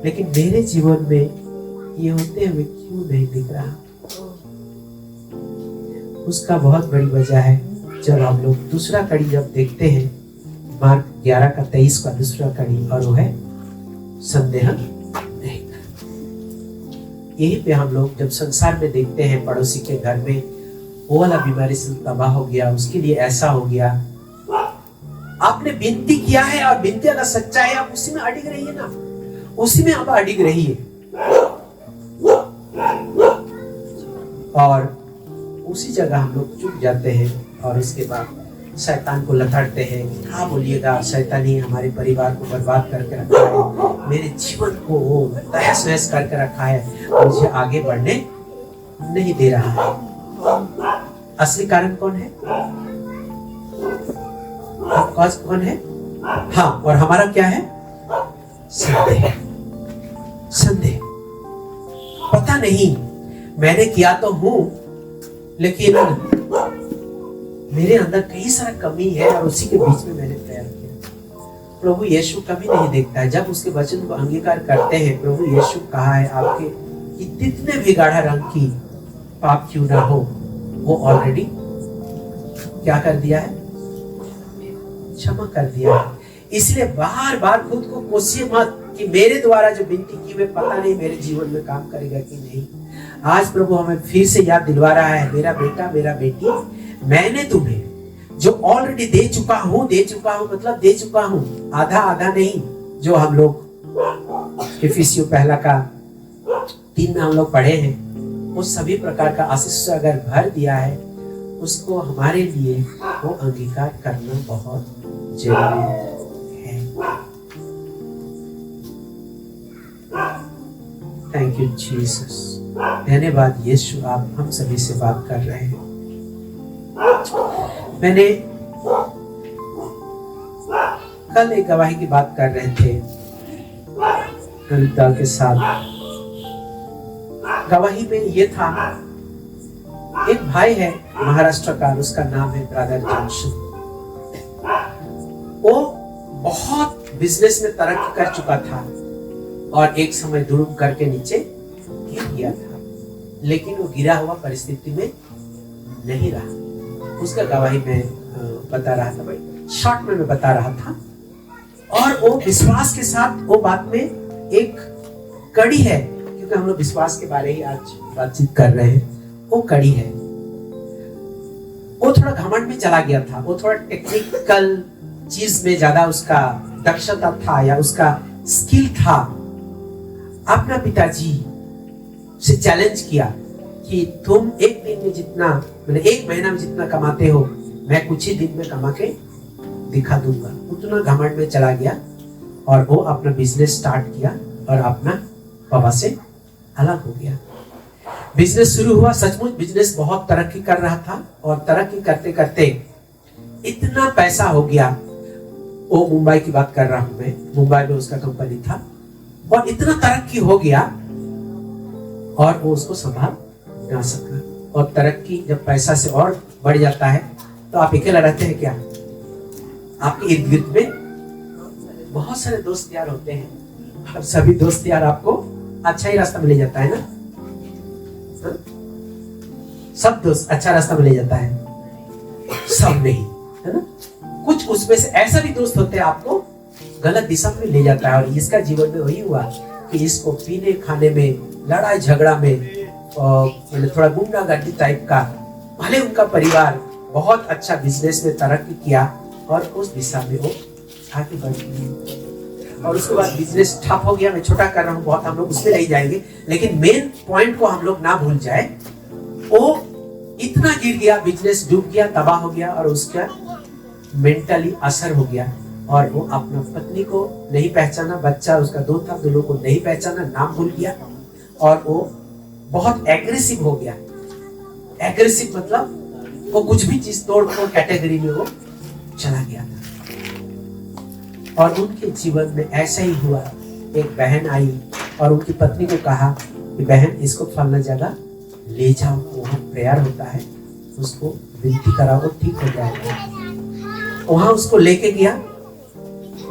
Speaker 1: लेकिन मेरे जीवन में ये होते हुए क्यों नहीं दिख रहा? उसका बहुत बड़ी वजह है, जब हम लोग दूसरा कड़ी जब देखते हैं, मार्क 11 का 23 का दूसरा कड़ी, और वो है संदेह नहीं कर। यही पे हम लोग जब संसार में देखते हैं, पड़ोसी के घर में वो वाला बीमारी से तबाह हो गया, उसके लिए ऐसा हो गया। आपने विनती किया है और विनती अगर सच्चा है, आप उसी में अडिग रहिए ना, उसी में आप अडिग रहिए। और उसी जगह हम लोग चुप जाते हैं और उसके बाद शैतान को लताड़ते हैं। हाँ बोलिएगा, शैतान ही हमारे परिवार को बर्बाद करके रखा है, मेरे जीवन को वो तहस नहस करके रखा है, मुझे आगे बढ़ने नहीं दे रहा है। असली कारण कौन है? कॉज कौन है? हाँ, और हमारा क्या है? संदेह। संदेह। पता नहीं, मैंने किया तो हूं, लेकिन मेरे अंदर कई सारा कमी है और उसी के बीच में मैंने प्रेयर किया। प्रभु यीशु कभी नहीं देखता है, जब उसके वचन को अंगीकार करते हैं। प्रभु यीशु कहा है आपके कि जितने भी गाढ़ा रंग की पाप क्यों ना हो, वो ऑलरेडी क्या कर दिया है? क्षमा कर दिया है। इसलिए बार बार खुद को कोसिए मत कि मेरे द्वारा जो विनती की वे पता नहीं मेरे जीवन में काम करेगा कि नहीं। आज प्रभु हमें फिर से याद दिलवा रहा है, मेरा बेटा मेरा बेटी, मैंने तुम्हें जो ऑलरेडी दे चुका हूं मतलब दे चुका हूं, आधा आधा नहीं। जो हम लोग इफिसियों पहला का 3 में हम लोग पढ़े हैं, वो सभी प्रकार का आशीष से अगर भर दिया है, उसको हमारे लिए वो अंगीकार करना बहुत जरूरी है। Thank you Jesus. धन्यवाद यीशु, आप हम सभी से बात कर रहे हैं। मैंने कल एक गवाही की बात कर रहे थे ललिता के साथ। गवाही में ये था, एक भाई है महाराष्ट्र का, उसका नाम है ब्रदर जॉनसन। वो बहुत बिजनेस में तरक्की कर चुका था और एक समय दुरुप करके नीचे गिर गया था, लेकिन वो गिरा हुआ परिस्थिति में नहीं रहा। उसका गवाही मैं बता रहा था, भाई शॉर्ट में मैं बता रहा था। और वो विश्वास के साथ वो बात में एक कड़ी है, क्योंकि हम लोग विश्वास के बारे ही आज बातचीत कर रहे हैं। वो कड़ी है, वो थोड़ा घमंड में चला गया था, वो थोड़ा टेक्निकल चीज में ज्यादा उसका दक्षता था या उसका स्किल था। अपना पिताजी से चैलेंज किया कि तुम एक दिन में जितना, मैंने एक महीना में जितना कमाते हो, मैं कुछ ही दिन में कमा के दिखा दूंगा। उतना घमंड में चला गया और वो अपना बिजनेस स्टार्ट किया और अपना पापा से अलग हो गया। बिजनेस शुरू हुआ, सचमुच बिजनेस बहुत तरक्की कर रहा था और तरक्की करते करते इतना पैसा हो गया। वो मुंबई की बात कर रहा हूं मैं, मुंबई में उसका कंपनी था और इतना तरक्की हो गया और वो उसको संभाल ना सका। और तरक्की जब पैसा से और बढ़ जाता है तो आप अकेला रहते हैं क्या? आपके इर्द गिर्द में बहुत सारे दोस्त यार होते हैं और सभी दोस्त यार आपको अच्छा ही रास्ता में ले जाता है ना? सब दोस्त अच्छा रास्ता में ले जाता है, सब नहीं, है ना? कुछ उसमें से ऐसा भी दोस्त होते हैं आपको गलत दिशा में ले जाता है। और इसका जीवन में वही हुआ कि इसको पीने खाने में, लड़ाई झगड़ा में, थोड़ा गुंडागर्दी टाइप का, भले उनका परिवार बहुत अच्छा बिजनेस में तरक्की किया और उस दिशा में वो आगे बढ़ गए और उसके बाद बिजनेस ठप हो गया। मैं छोटा कर रहा हूँ बहुत, हम लोग उसमें नहीं जाएंगे, लेकिन मेन पॉइंट को हम लोग ना भूल जाए। वो इतना गिर गया, बिजनेस डूब गया, तबाह हो गया और उसका मेंटली असर हो गया और वो अपना पत्नी को नहीं पहचाना, बच्चा उसका 2 था, दोनों को नहीं पहचाना, नाम भूल गया और वो बहुत एग्रेसिव हो गया। एग्रेसिव मतलब वो कुछ भी चीज तोड़ फोड़ कैटेगरी में वो चला गया था। और उनके जीवन में ऐसा ही हुआ। एक बहन आई और उनकी पत्नी को कहा कि बहन इसको फलाना जगह ले जाओ, वहाँ प्रेयर होता है, उसको विनती कराओ, ठीक हो जाएगा। वहाँ उसको लेके गया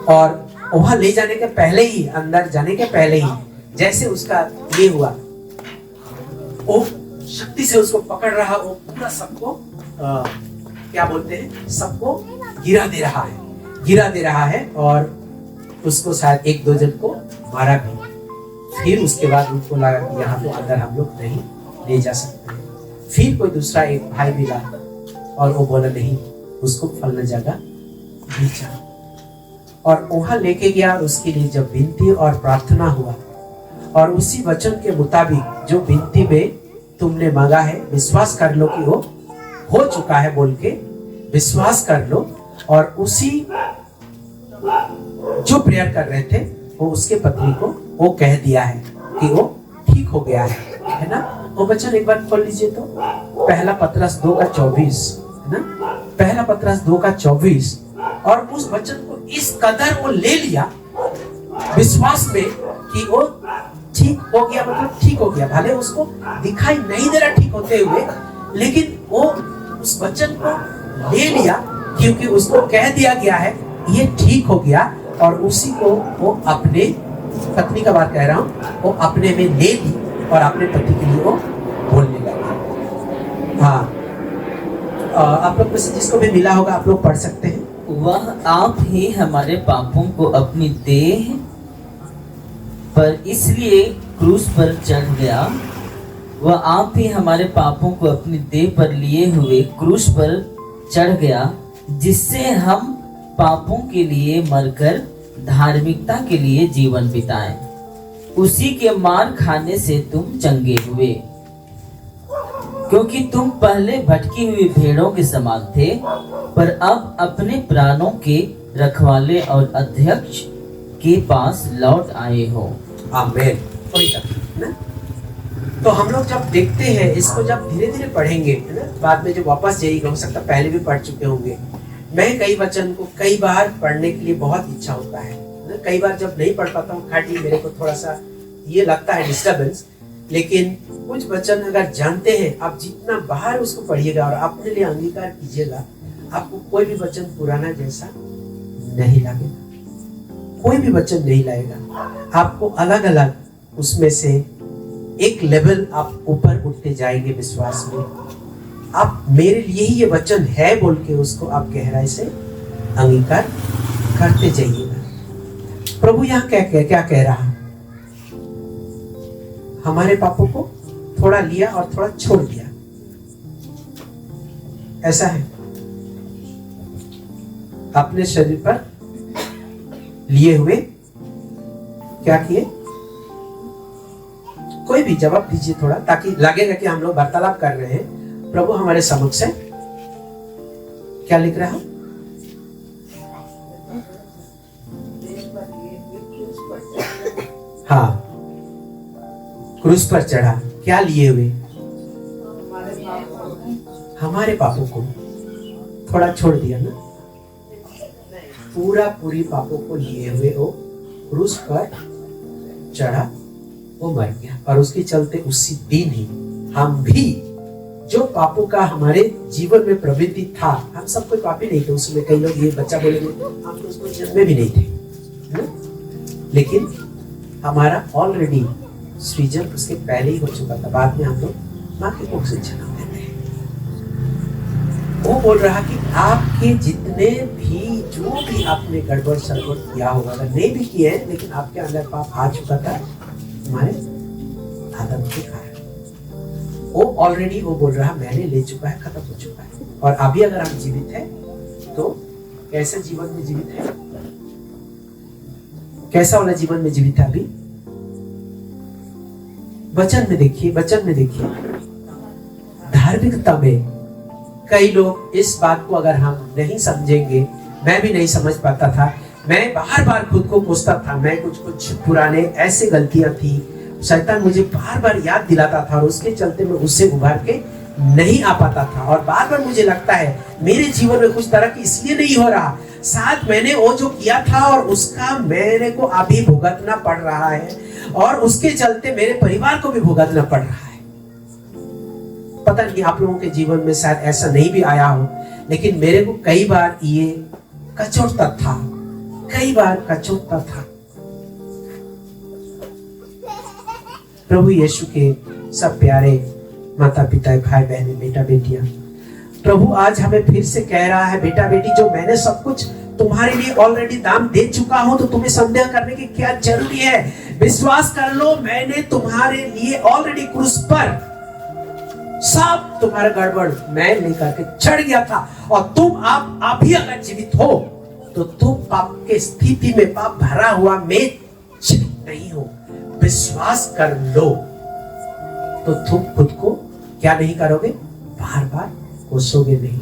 Speaker 1: और वहाँ ले जाने के पहले ही, अंदर जाने के पहले ही जैसे उसका ये हुआ, वो शक्ति से उसको पकड़ रहा, वो पूरा सबको क्या बोलते हैं, सबको गिरा दे रहा है और उसको शायद 1-2 जन को मारा भी। फिर उसके बाद उनको लगा कि यहाँ तो अंदर हम लोग नहीं ले जा सकते। फिर कोई दूसरा एक भाई मिला और वो बोला नहीं, उसको फलाना जगह ले जाओ और वहां लेके गया। और उसके लिए जब विनती और प्रार्थना हुआ और उसी वचन के मुताबिक जो विनती में तुमने मांगा है, विश्वास कर लो कि वो हो चुका है, बोल के विश्वास कर लो। और उसी जो प्रेयर कर रहे थे वो उसके पत्नी को वो कह दिया है कि वो ठीक हो गया है ना? वो वचन एक बार खोल लीजिए तो, पहला पतरस 2:24, है ना? पहला पतरस 2:24। और उस वचन को इस कदर वो ले लिया विश्वास में कि वो ठीक हो गया, मतलब ठीक हो गया। भले उसको दिखाई नहीं दे रहा ठीक होते हुए, लेकिन वो उस वचन को ले लिया क्योंकि उसको कह दिया गया है ये ठीक हो गया। और उसी को वो अपने पत्नी का बात कह रहा हूँ, वो अपने में ले ली और अपने पति के लिए वो बोलने लगे। हाँ, आप लोग में से जिसको भी मिला होगा आप लोग पढ़ सकते हैं।
Speaker 3: वह आप ही हमारे पापों को अपनी देह पर इसलिए क्रूस पर चढ़ गया। वह आप ही हमारे पापों को अपनी देह पर लिए हुए क्रूस पर चढ़ गया, जिससे हम पापों के लिए मरकर धार्मिकता के लिए जीवन बिताएं। उसी के मार खाने से तुम चंगे हुए, क्योंकि तुम पहले भटकी हुई भेड़ों के समान थे, पर अब अपने प्राणों के रखवाले और अध्यक्ष के पास लौट आए हो।
Speaker 1: आमीन। तो हम लोग जब देखते हैं इसको, जब धीरे धीरे पढ़ेंगे, है ना, बाद में जो वापस जाइएगा, हो सकता पहले भी पढ़ चुके होंगे। मैं कई वचन को कई बार पढ़ने के लिए बहुत इच्छा होता है ना? कई बार जब नहीं पढ़ पाता हूँ, खाली मेरे को थोड़ा सा ये लगता है डिस्टर्बेंस। लेकिन कुछ वचन अगर जानते हैं, आप जितना बाहर उसको पढ़िएगा और अपने लिए अंगीकार कीजिएगा, आपको कोई भी वचन पुराना जैसा नहीं लगेगा, कोई भी वचन नहीं लगेगा। आपको अलग अलग उसमें से एक लेवल आप ऊपर उठते जाएंगे विश्वास में। आप मेरे लिए ही ये वचन है बोल के उसको आप गहराई से अंगीकार करते जाइएगा। प्रभु यहाँ क्या कह रहा है? हमारे पापों को थोड़ा लिया और थोड़ा छोड़ दिया, ऐसा है। अपने शरीर पर लिए हुए क्या किए? कोई भी जवाब दीजिए थोड़ा, ताकि लगेगा कि हम लोग वार्तालाप कर रहे हैं। प्रभु हमारे समक्ष है। क्या लिख रहा है? हाँ, क्रूस पर चढ़ा, क्या लिए हुए? हमारे पापों को। थोड़ा छोड़ दिया ना, पूरी पापों को लिए हुए वो क्रूस पर चढ़ा, वो मर गया। और उसके चलते उसी दिन ही हम भी, जो पापों का हमारे जीवन में प्रवृत्ति था, हम सब कोई पापी नहीं थे उसमें। कई लोग ये बच्चा बोलेंगे हम तो उसमें जन्मे भी नहीं थे, है ना? लेकिन हमारा ऑलरेडी सृजन उसके पहले ही हो चुका था। बाद में हम लोग माँ के कोख से जन्म लेते हैं। वो बोल रहा कि आपके जितने भी, जो भी आपने गड़बड़ सड़बड़ किया होगा, अगर नहीं भी किए हैं, लेकिन आपके अंदर पाप आ चुका था हमारे आदम के कारण। वो ऑलरेडी वो बोल रहा मैंने ले चुका है, खत्म हो चुका है। और अभी अगर हम जीवित हैं तो कैसे जीवन में जीवित है? कैसा वाला जीवन में जीवित है? अभी वचन में देखिए, वचन में देखिए, धार्मिकता में कई लोग इस बात को अगर हम नहीं समझेंगे, मैं भी नहीं समझ पाता था, मैं बार बार खुद को कोसता था, मैं कुछ पुराने ऐसे गलतियां थी, शैतान मुझे बार बार याद दिलाता था और उसके चलते मैं उससे उभर के नहीं आ पाता था। और बार बार मुझे लगता है मेरे जीवन में कुछ तरह की इसलिए नहीं हो रहा, साथ मैंने वो जो किया था और उसका मेरे को अभी भुगतना पड़ रहा है, और उसके चलते मेरे परिवार को भी भुगतना पड़ रहा है। पता नहीं आप लोगों के जीवन में शायद ऐसा नहीं भी आया हो, लेकिन मेरे को कई बार ये कचोटता था, कई बार कचोटता था। प्रभु यीशु के सब प्यारे माता पिता, भाई बहनें, बेटा बेटियां, प्रभु आज हमें फिर से कह रहा है, बेटा बेटी, जो मैंने सब कुछ तुम्हारे लिए ऑलरेडी दाम दे चुका हूं, तो तुम्हें संदेह करने की क्या जरूरी है? विश्वास कर लो, मैंने तुम्हारे लिए ऑलरेडी क्रूस पर सब तुम्हारा गड़बड़ मैं लेकर के चढ़ गया था। और तुम आप ही अगर जीवित हो तो तुम पाप के स्थिति में, पाप भरा हुआ में जीवित नहीं हो। विश्वास कर लो तो तुम खुद को क्या नहीं करोगे? बार बार कोसोगे नहीं।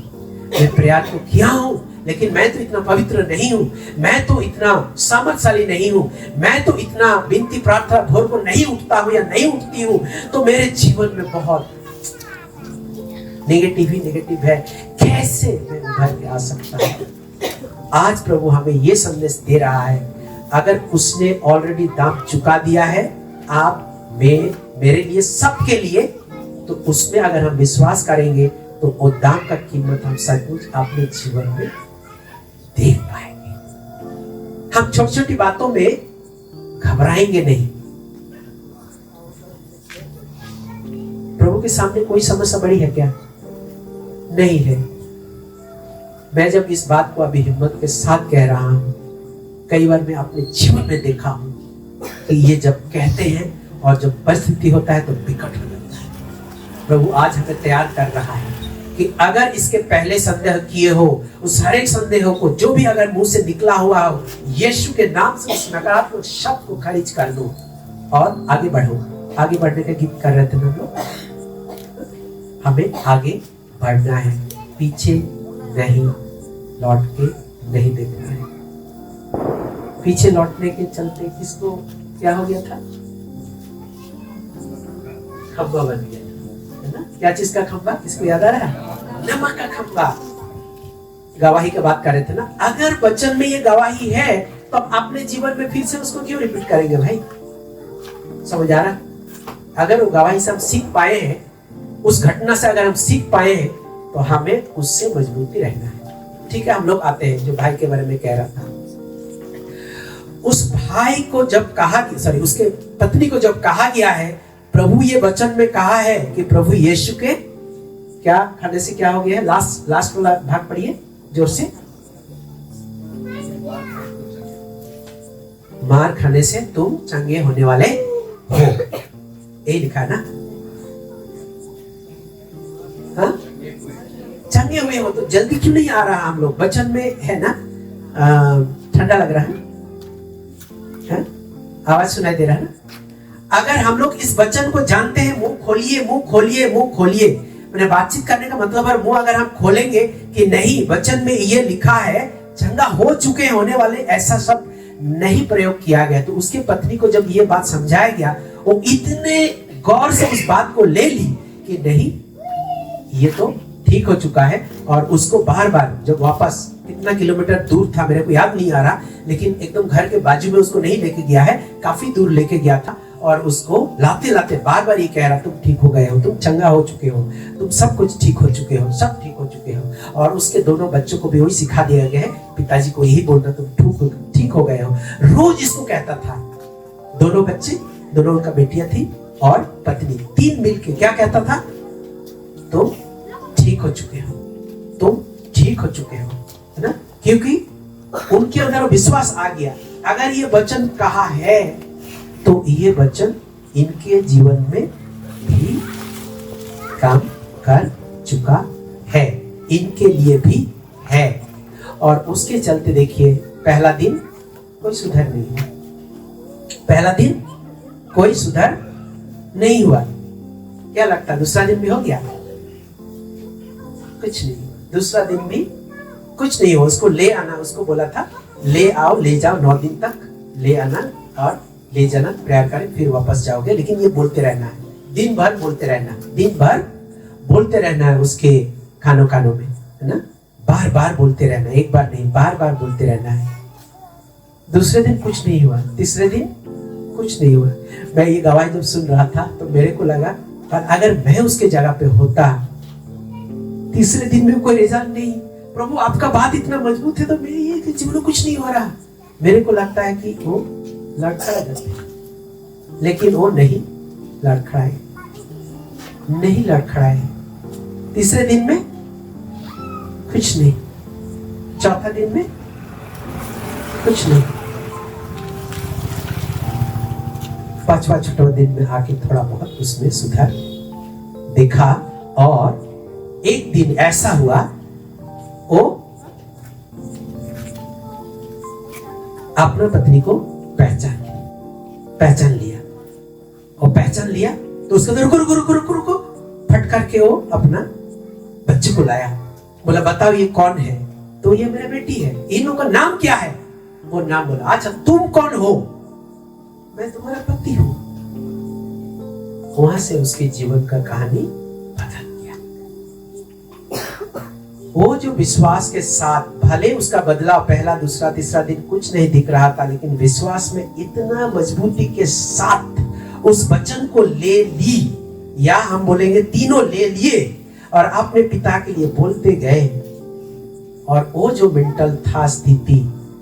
Speaker 1: मैं प्रयास तो किया हूं, लेकिन मैं तो इतना पवित्र नहीं हूं, मैं तो इतना सामर्थशाली नहीं हूं, मैं तो इतना विनती प्रार्थना भोर को नहीं उठता हूं या नहीं उठती हूं, तो मेरे जीवन में बहुत नेगेटिव है, कैसे मैं उभर के आ सकता हूं? आज प्रभु हमें ये संदेश दे रहा है, अगर उसने ऑलरेडी दाम चुका दिया है आप मेरे लिए, सबके लिए, तो उसमें अगर हम विश्वास करेंगे तो वो दाम का कीमत हम सचमुच अपने जीवन में देख पाएंगे। हम छोटी छोटी बातों में घबराएंगे नहीं। प्रभु के सामने कोई समस्या बड़ी है क्या? नहीं है। मैं जब इस बात को अभी हिम्मत के साथ कह रहा हूं, कई बार मैं अपने जीवन में देखा हूं कि ये जब कहते हैं और जब परिस्थिति होता है तो विकट हो जाता है। प्रभु आज हमें तैयार कर रहा है कि अगर इसके पहले संदेह किए हो, उस हर एक संदेह को जो भी अगर मुंह से निकला हुआ हो, यीशु के नाम से उस नकारात्मक शब्द को खारिज कर दो और आगे बढ़ो। आगे बढ़ने का गीत कर रहे थे हम लोग। हमें आगे बढ़ना है, पीछे नहीं लौट के नहीं देखना है। पीछे लौटने के चलते किसको क्या हो गया था? खंबा बन गया, है ना? क्या चीज का खंबा? किसको याद आ रहा है? नमक का खंबा। गवाही की बात कर रहे थे ना। अगर वचन में ये गवाही है तो आप अपने जीवन में फिर से उसको क्यों रिपीट करेंगे भाई? समझ आ रहा? अगर वो गवाही से हम सीख पाए हैं, उस घटना से अगर हम सीख पाए हैं, तो हमें उससे मजबूती रहना है। ठीक है, हम लोग आते हैं जो भाई के बारे में कह रहा था। उस भाई को जब कहा, उसके पत्नी को जब कहा गया है, प्रभु ये वचन में कहा है कि प्रभु यीशु के क्या खाने से क्या हो गया है? लास्ट वाला भाग पढ़िए जोर से। मार खाने से तुम चंगे होने वाले हो, यही लिखा है ना? हाँ? चंगे हुए हो तो जल्दी क्यों नहीं आ रहा? हम लोग वचन में है ना, ठंडा लग रहा है? आवाज सुनाई दे रहा है ना? अगर हम लोग इस वचन को जानते हैं, मुंह खोलिए, मुंह खोलिए, मुंह खोलिए, मैंने बातचीत करने का मतलब है मुंह अगर हम खोलेंगे कि नहीं वचन में ये लिखा है चंगा हो चुके होने वाले, ऐसा सब नहीं प्रयोग किया गया, तो उसके पत्नी को जब ये बात समझाया गया, वो इतने गौर से उस बात को ले ली कि नहीं ये तो ठीक हो चुका है। और उसको बार बार जब वापस कितना किलोमीटर दूर था मेरे को याद नहीं आ रहा, लेकिन एकदम घर के बाजू में उसको नहीं लेके गया है, काफी दूर लेके गया था, और उसको लाते लाते बार बार ये कह रहा तुम ठीक हो गए हो, तुम चंगा हो चुके हो, तुम सब कुछ ठीक हो चुके हो, सब ठीक हो चुके हो। और उसके दोनों बच्चों को भी वही सिखा दिया गया है, पिताजी को यही बोलना तुम ठीक हो गए हो, रोज इसको कहता था। दोनों बच्चे, दोनों उनका बेटियां थी और पत्नी, तीन मिलके क्या कहता था, तुम ठीक हो चुके हो, तुम ठीक हो चुके हो, है ना, क्योंकि उनके अंदर विश्वास आ गया अगर ये वचन कहा है तो ये वचन इनके जीवन में भी काम कर चुका है, इनके लिए भी है। और उसके चलते देखिए पहला दिन कोई सुधर नहीं हुआ, पहला दिन कोई सुधर नहीं हुआ। क्या लगता है दूसरा दिन भी हो गया? कुछ नहीं, दूसरा दिन भी कुछ नहीं हुआ। उसको ले आना, उसको बोला था ले आओ, ले जाओ, 9 दिन तक ले आना और ले जाना, प्रेयर करें, फिर वापस जाओगे, लेकिन ये बोलते रहना है, दिन भर बोलते रहना, दिन भर बोलते रहना है उसके कानों में, है ना, बार बार बोलते रहना, एक बार नहीं बार बार बोलते रहना है। दूसरे दिन कुछ नहीं हुआ, तीसरे दिन कुछ नहीं हुआ। मैं ये गवाही जब सुन रहा था तो मेरे को लगा पर अगर मैं उसके जगह पे होता, तीसरे दिन में कोई रिजल्ट नहीं, प्रभु आपका बात इतना मजबूत है तो मेरे ये जीवन में कुछ नहीं हो रहा, मेरे को लगता है कि वो लड़खड़ा जाते, लेकिन वो नहीं लड़खड़ाए, नहीं लड़खड़ाए। तीसरे दिन में कुछ नहीं, चौथा दिन में कुछ नहीं, पांचवा छठवा दिन में आके थोड़ा बहुत उसमें सुधार देखा। और एक दिन ऐसा हुआ वो अपना पत्नी को पहचान लिया, और पहचान लिया तो उसको रुको रुको रुको रुको रुको फट करके वो अपना बच्चे को लाया, बोला बताओ ये कौन है? तो ये मेरी बेटी है, इन लोगों का नाम क्या है? वो नाम बोला। अच्छा तुम कौन हो? मैं तुम्हारा पति हूं। वहां से उसके जीवन का कहानी बदल गया। वो जो विश्वास के साथ, भले उसका बदलाव पहला दूसरा तीसरा दिन कुछ नहीं दिख रहा था, लेकिन विश्वास में इतना मजबूती के साथ उस वचन को ले ली, या हम बोलेंगे तीनों ले लिए, और अपने पिता के लिए बोलते गए। और वो जो मेंटल था स्थिति,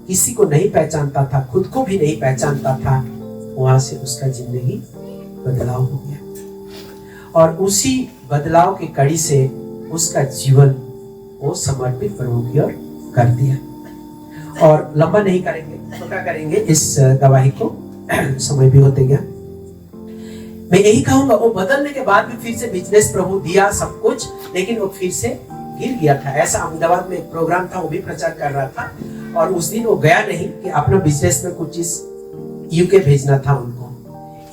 Speaker 1: किसी को नहीं पहचानता था, खुद को भी नहीं पहचानता था, वहां से उसका जिंदगी बदलाव हो गया। और उसी बदलाव की कड़ी से उसका जीवन वो समर्पित प्रभु की ओर कर दिया। और लंबा नहीं करेंगे, छोटा करेंगे इस गवाही को, समय भी होते गया। मैं यही कहूंगा, वो बदलने के बाद भी फिर से बिजनेस प्रभु दिया सब कुछ, लेकिन वो फिर से गिर गया था। ऐसा अहमदाबाद में एक प्रोग्राम था, वो भी प्रचार कर रहा था, और उस दिन वो गया नहीं कि अपना बिजनेस में कुछ चीज यूके भेजना था, उनको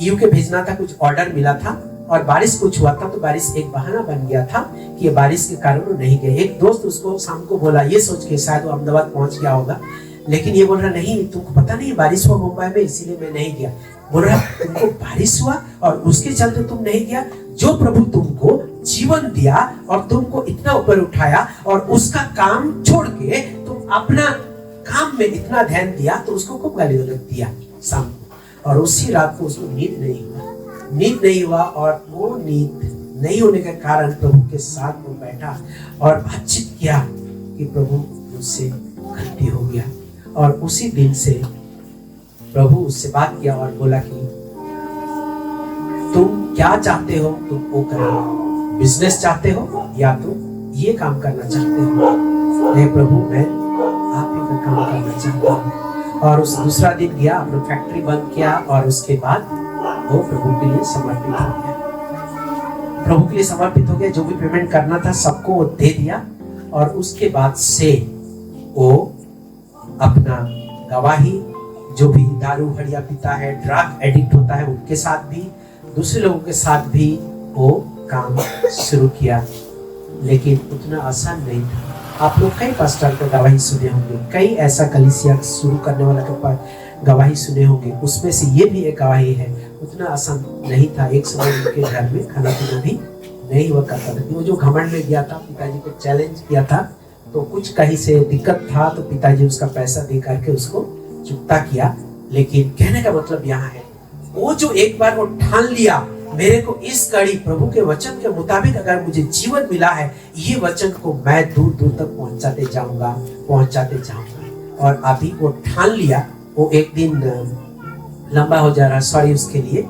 Speaker 1: यूके भेजना था, कुछ ऑर्डर मिला था, और बारिश कुछ हुआ था, तो बारिश एक बहाना बन गया था कि ये बारिश के कारण वो नहीं गए। एक दोस्त उसको शाम को बोला, ये सोच के शायद वो अहमदाबाद पहुंच गया होगा, लेकिन ये बोल रहा नहीं तुमको पता नहीं बारिश हुआ मुंबई में, इसीलिए मैं नहीं गया। बोल रहा तुमको बारिश हुआ और उसके चलते तुम नहीं गया? जो प्रभु तुमको जीवन दिया और तुमको इतना ऊपर उठाया, और उसका काम छोड़ के तुम अपना काम में इतना ध्यान दिया, तो उसको खूब गाली गलौज दिया शाम को। और उसी रात को उसको नींद नहीं हुआ, और वो नींद नहीं होने के कारण प्रभु के साथ वो बैठा और बातचीत किया कि प्रभु मुझसे गलती हो गया। और उसी दिन से प्रभु उससे बात किया और बोला कि तुम क्या चाहते हो, तुम वो करो, बिजनेस चाहते हो या तुम ये काम करना चाहते हो? हे प्रभु मैं आप ही का काम करना चाहता हूँ। और उस दूसरा दिन गया, अपना फैक्ट्री बंद किया, और उसके बाद वो प्रभु के लिए समर्पित हो गया। प्रभु के लिए समर्पित हो गया, जो भी पेमेंट करना था सबको वो दे दिया। और उसके बाद से वो अपना गवाही जो भी दारू हड़िया पीता है, ड्रग एडिक्ट होता है, उनके साथ भी, दूसरे लोगों के साथ भी वो काम शुरू किया। लेकिन उतना आसान नहीं था। आप लोग कई पास्टर का गवाही सुने होंगे, कई ऐसा कलीसिया शुरू करने वाला के गवाही सुने होंगे, उसमें से ये भी एक गवाही है। उतना आसान नहीं था। एक समय उनके घर में खाना पीना भी नहीं हुआ करता था। वो जो घमंड में गया था, पिताजी को चैलेंज किया था, तो कुछ कहीं से दिक्कत था, तो पिताजी उसका पैसा दे करके उसको चुकता किया। लेकिन कहने का मतलब यहाँ है, वो जो एक बार वो ठान लिया, मेरे को इस कड़ी प्रभु के वचन के मुताबिक अगर मुझे जीवन मिला है, ये वचन को मैं दूर दूर तक पहुंचाते जाऊंगा। और अभी वो ठान लिया। वो एक दिन लंबा हो जा रहा, सॉरी उसके लिए,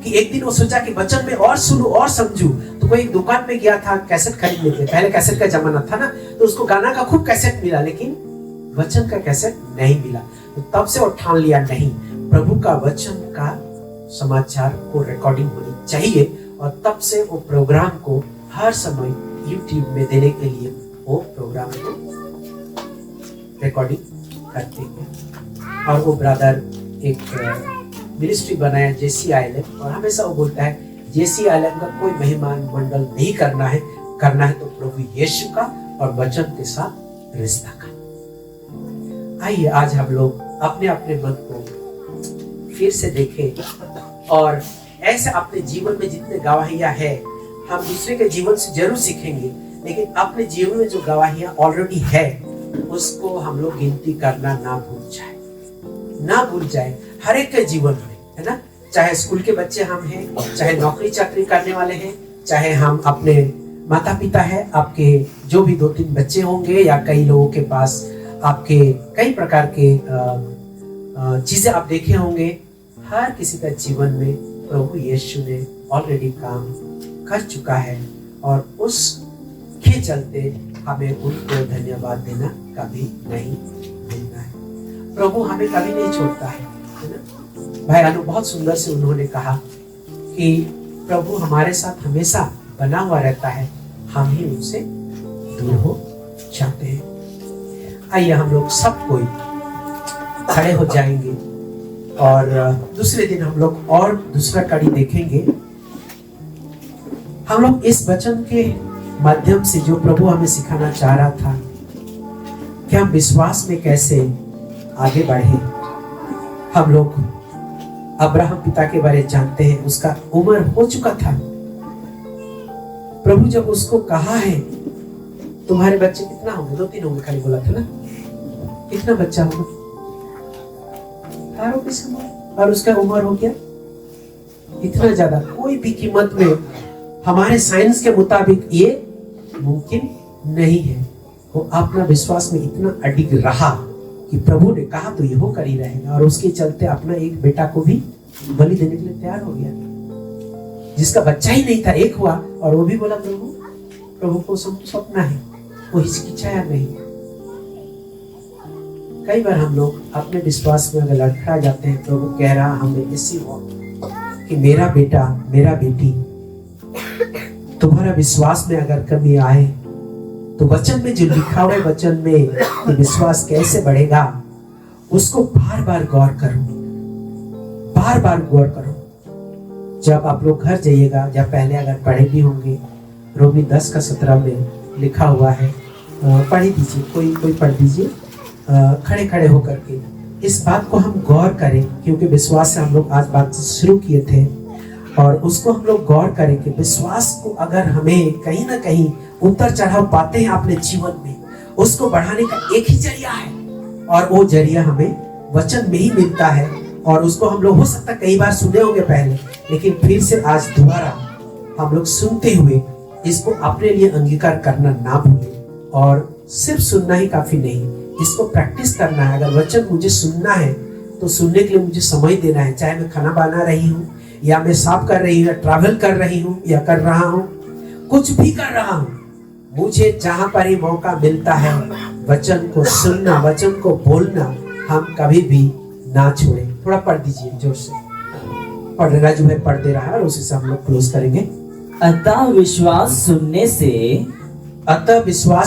Speaker 1: कि एक दिन वो सोचा कि वचन में और सुनूं और समझूं। तो कोई दुकान में गया था कैसेट खरीदने के लिए। पहले कैसेट का जमाना था ना, तो उसको गाना का खूब कैसेट मिला, लेकिन वचन का कैसेट नहीं मिला। तो तब से वो ठान लिया, नहीं, प्रभु का वचन का समाचार को रिकॉर्डिंग होनी चाहिए। और तब से वो प्रोग्राम को हर समय यूट्यूब में देने के लिए वो प्रोग्राम को रिकॉर्डिंग करते हैं। और वो ब्रदर एक मिनिस्ट्री बनाया JCILM, और हमेशा वो बोलता है JCILM का कोई मेहमान मंडल नहीं करना है तो प्रभु यीशु का और वचन के साथ रिश्ता का। आइए आज हम लोग अपने अपने मन को फिर से देखें, और ऐसे अपने जीवन में जितने गवाहियां हैं, हम दूसरे के जीवन से जरूर सीखेंगे, लेकिन अपने जीवन में जो गवाहियां ऑलरेडी है उसको हम लोग गिनती करना ना भूल जाए। हर एक के जीवन में, है ना, चाहे स्कूल के बच्चे हम हैं, चाहे नौकरी चाकरी करने वाले हैं, चाहे हम अपने माता पिता हैं, आपके जो भी 2-3 बच्चे होंगे, या कई लोगों के पास आपके कई प्रकार के चीजें आप देखे होंगे। हर किसी का जीवन में प्रभु यीशु ने ऑलरेडी काम कर चुका है, और उसके चलते हमें उनको धन्यवाद देना कभी नहीं भूलना है। प्रभु हमें कभी नहीं छोड़ता है ना। भाई अनु बहुत सुंदर से उन्होंने कहा कि प्रभु हमारे साथ हमेशा बना हुआ रहता है, हम ही उनसे दूर हो जाते हैं। आइए हम लोग सब कोई खड़े हो जाएंगे, और दूसरे दिन हम लोग और दूसरा कड़ी देखेंगे। हम लोग इस वचन के माध्यम से जो प्रभु हमें सिखाना चाह रहा था कि हम विश्वास में कैसे आगे बढ़े। हम लोग अब्राहम पिता के बारे में जानते हैं, उसका उम्र हो चुका था। प्रभु जब उसको कहा है तुम्हारे बच्चे कितना होंगे, 2-3 होंगे खाली बोला था ना, कितना बच्चा होगा, और उसका उम्र हो गया इतना ज्यादा। कोई भी कीमत में हमारे साइंस के मुताबिक ये मुमकिन नहीं है। वो अपना विश्वास में इतना अडिग रहा कि प्रभु ने कहा तो ये हो कर ही रहेगा, और उसके चलते अपना एक बेटा को भी बलि देने के लिए तैयार हो गया, जिसका बच्चा ही नहीं था, एक हुआ, और वो भी बोला प्रभु को सपना है, वो हिचकिचाया नहीं। कई बार हम लोग अपने विश्वास में अगर लड़खड़ा जाते हैं, प्रभु कह रहा हमें इसी वक्त कि मेरा बेटा मेरा बेटी, तुम्हारा विश्वास में अगर कमी आए तो वचन में जो लिखा हुआ है, वचन में विश्वास कैसे बढ़ेगा उसको बार बार गौर करो। जब आप लोग घर जाइएगा, या पहले अगर पढ़े भी होंगे, रोमी 10:17 में लिखा हुआ है, पढ़ दीजिए, कोई पढ़ दीजिए खड़े होकर के। इस बात को हम गौर करें, क्योंकि विश्वास से हम लोग आज बात शुरू किए थे, और उसको हम लोग गौर करें कि विश्वास को अगर हमें कहीं ना कहीं उतर चढ़ाव पाते हैं अपने जीवन में, उसको बढ़ाने का एक ही जरिया है, और वो जरिया हमें वचन में ही मिलता है। और उसको हम लोग हो सकता है कई बार सुने होंगे पहले, लेकिन फिर से आज दोबारा हम लोग सुनते हुए इसको अपने लिए अंगीकार करना ना भूलें। और सिर्फ सुनना ही काफी नहीं, इसको प्रैक्टिस करना है। अगर वचन मुझे सुनना है तो सुनने के लिए मुझे समय देना है, चाहे मैं खाना बना रही हूँ, या मैं साफ कर रही हूँ, या ट्रैवल कर रही हूँ, या कर रहा हूँ, कुछ भी कर रहा हूँ, मुझे जहां पर ही मौका मिलता है वचन को सुनना, वचन को बोलना हम कभी भी ना छोड़े। थोड़ा पढ़ दीजिए जोर से, पढ़ राजू भाई पढ़ दे रहा है, और उसी से हम लोग क्लोज करेंगे।
Speaker 3: अतः विश्वास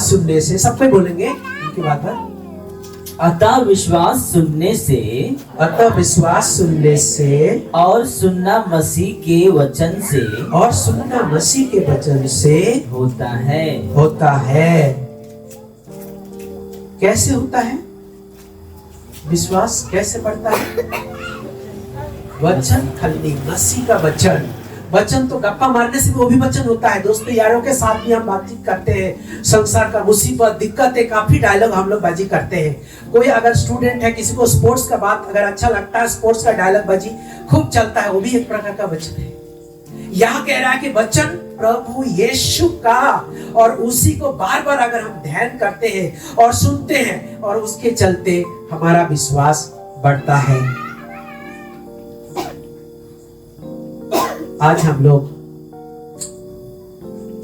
Speaker 3: सुनने से
Speaker 1: सबको बोलेंगे इनकी बात है।
Speaker 3: अतः विश्वास सुनने से और सुनना मसीह के वचन से होता है।
Speaker 1: कैसे होता है? विश्वास कैसे बढ़ता है? वचन खलनी, मसीह का वचन। वचन तो गप्पा मारने से भी वो भी वचन होता है। दोस्तों यारों के साथ भी हम बातचीत करते हैं, संसार का मुसीबत, दिक्कत है, काफी डायलॉग हम लोग बाजी करते हैं। कोई अगर स्टूडेंट है, किसी को स्पोर्ट्स का बात अगर अच्छा लगता है, स्पोर्ट्स का डायलॉग बाजी खूब चलता है, वो भी एक प्रकार का वचन है। यहाँ कह रहा है कि वचन प्रभु यीशु का, और उसी को बार बार अगर हम ध्यान करते हैं और सुनते हैं और उसके चलते हमारा विश्वास बढ़ता है। आज हम लोग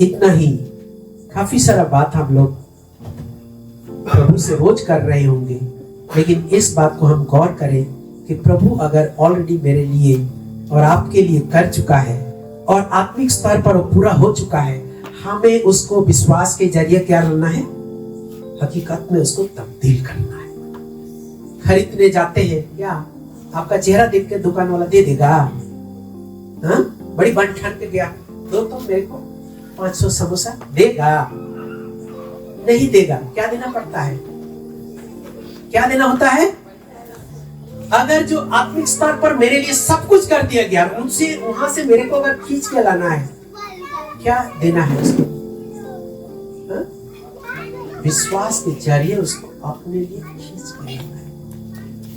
Speaker 1: इतना ही, काफी सारा बात हम लोग प्रभु से रोज कर रहे होंगे, लेकिन इस बात को हम गौर करें कि प्रभु अगर ऑलरेडी मेरे लिए और आपके लिए कर चुका है और आत्मिक स्तर पर वो पूरा हो चुका है, हमें उसको विश्वास के जरिए क्या करना है? हकीकत में उसको तब्दील करना है। खरीदने जाते हैं, क्या आपका चेहरा देख के दुकान वाला दे देगा? हाँ, बड़ी बन ठान के गया, दो तो मेरे को 500 समोसा देगा? नहीं देगा। क्या देना पड़ता है? क्या देना होता है? अगर जो आत्मिक स्तर पर मेरे लिए सब कुछ कर दिया गया, उनसे वहां से मेरे को अगर खींच के लाना है, क्या देना है उसको? विश्वास के जरिए उसको अपने लिए खींच के लाना है।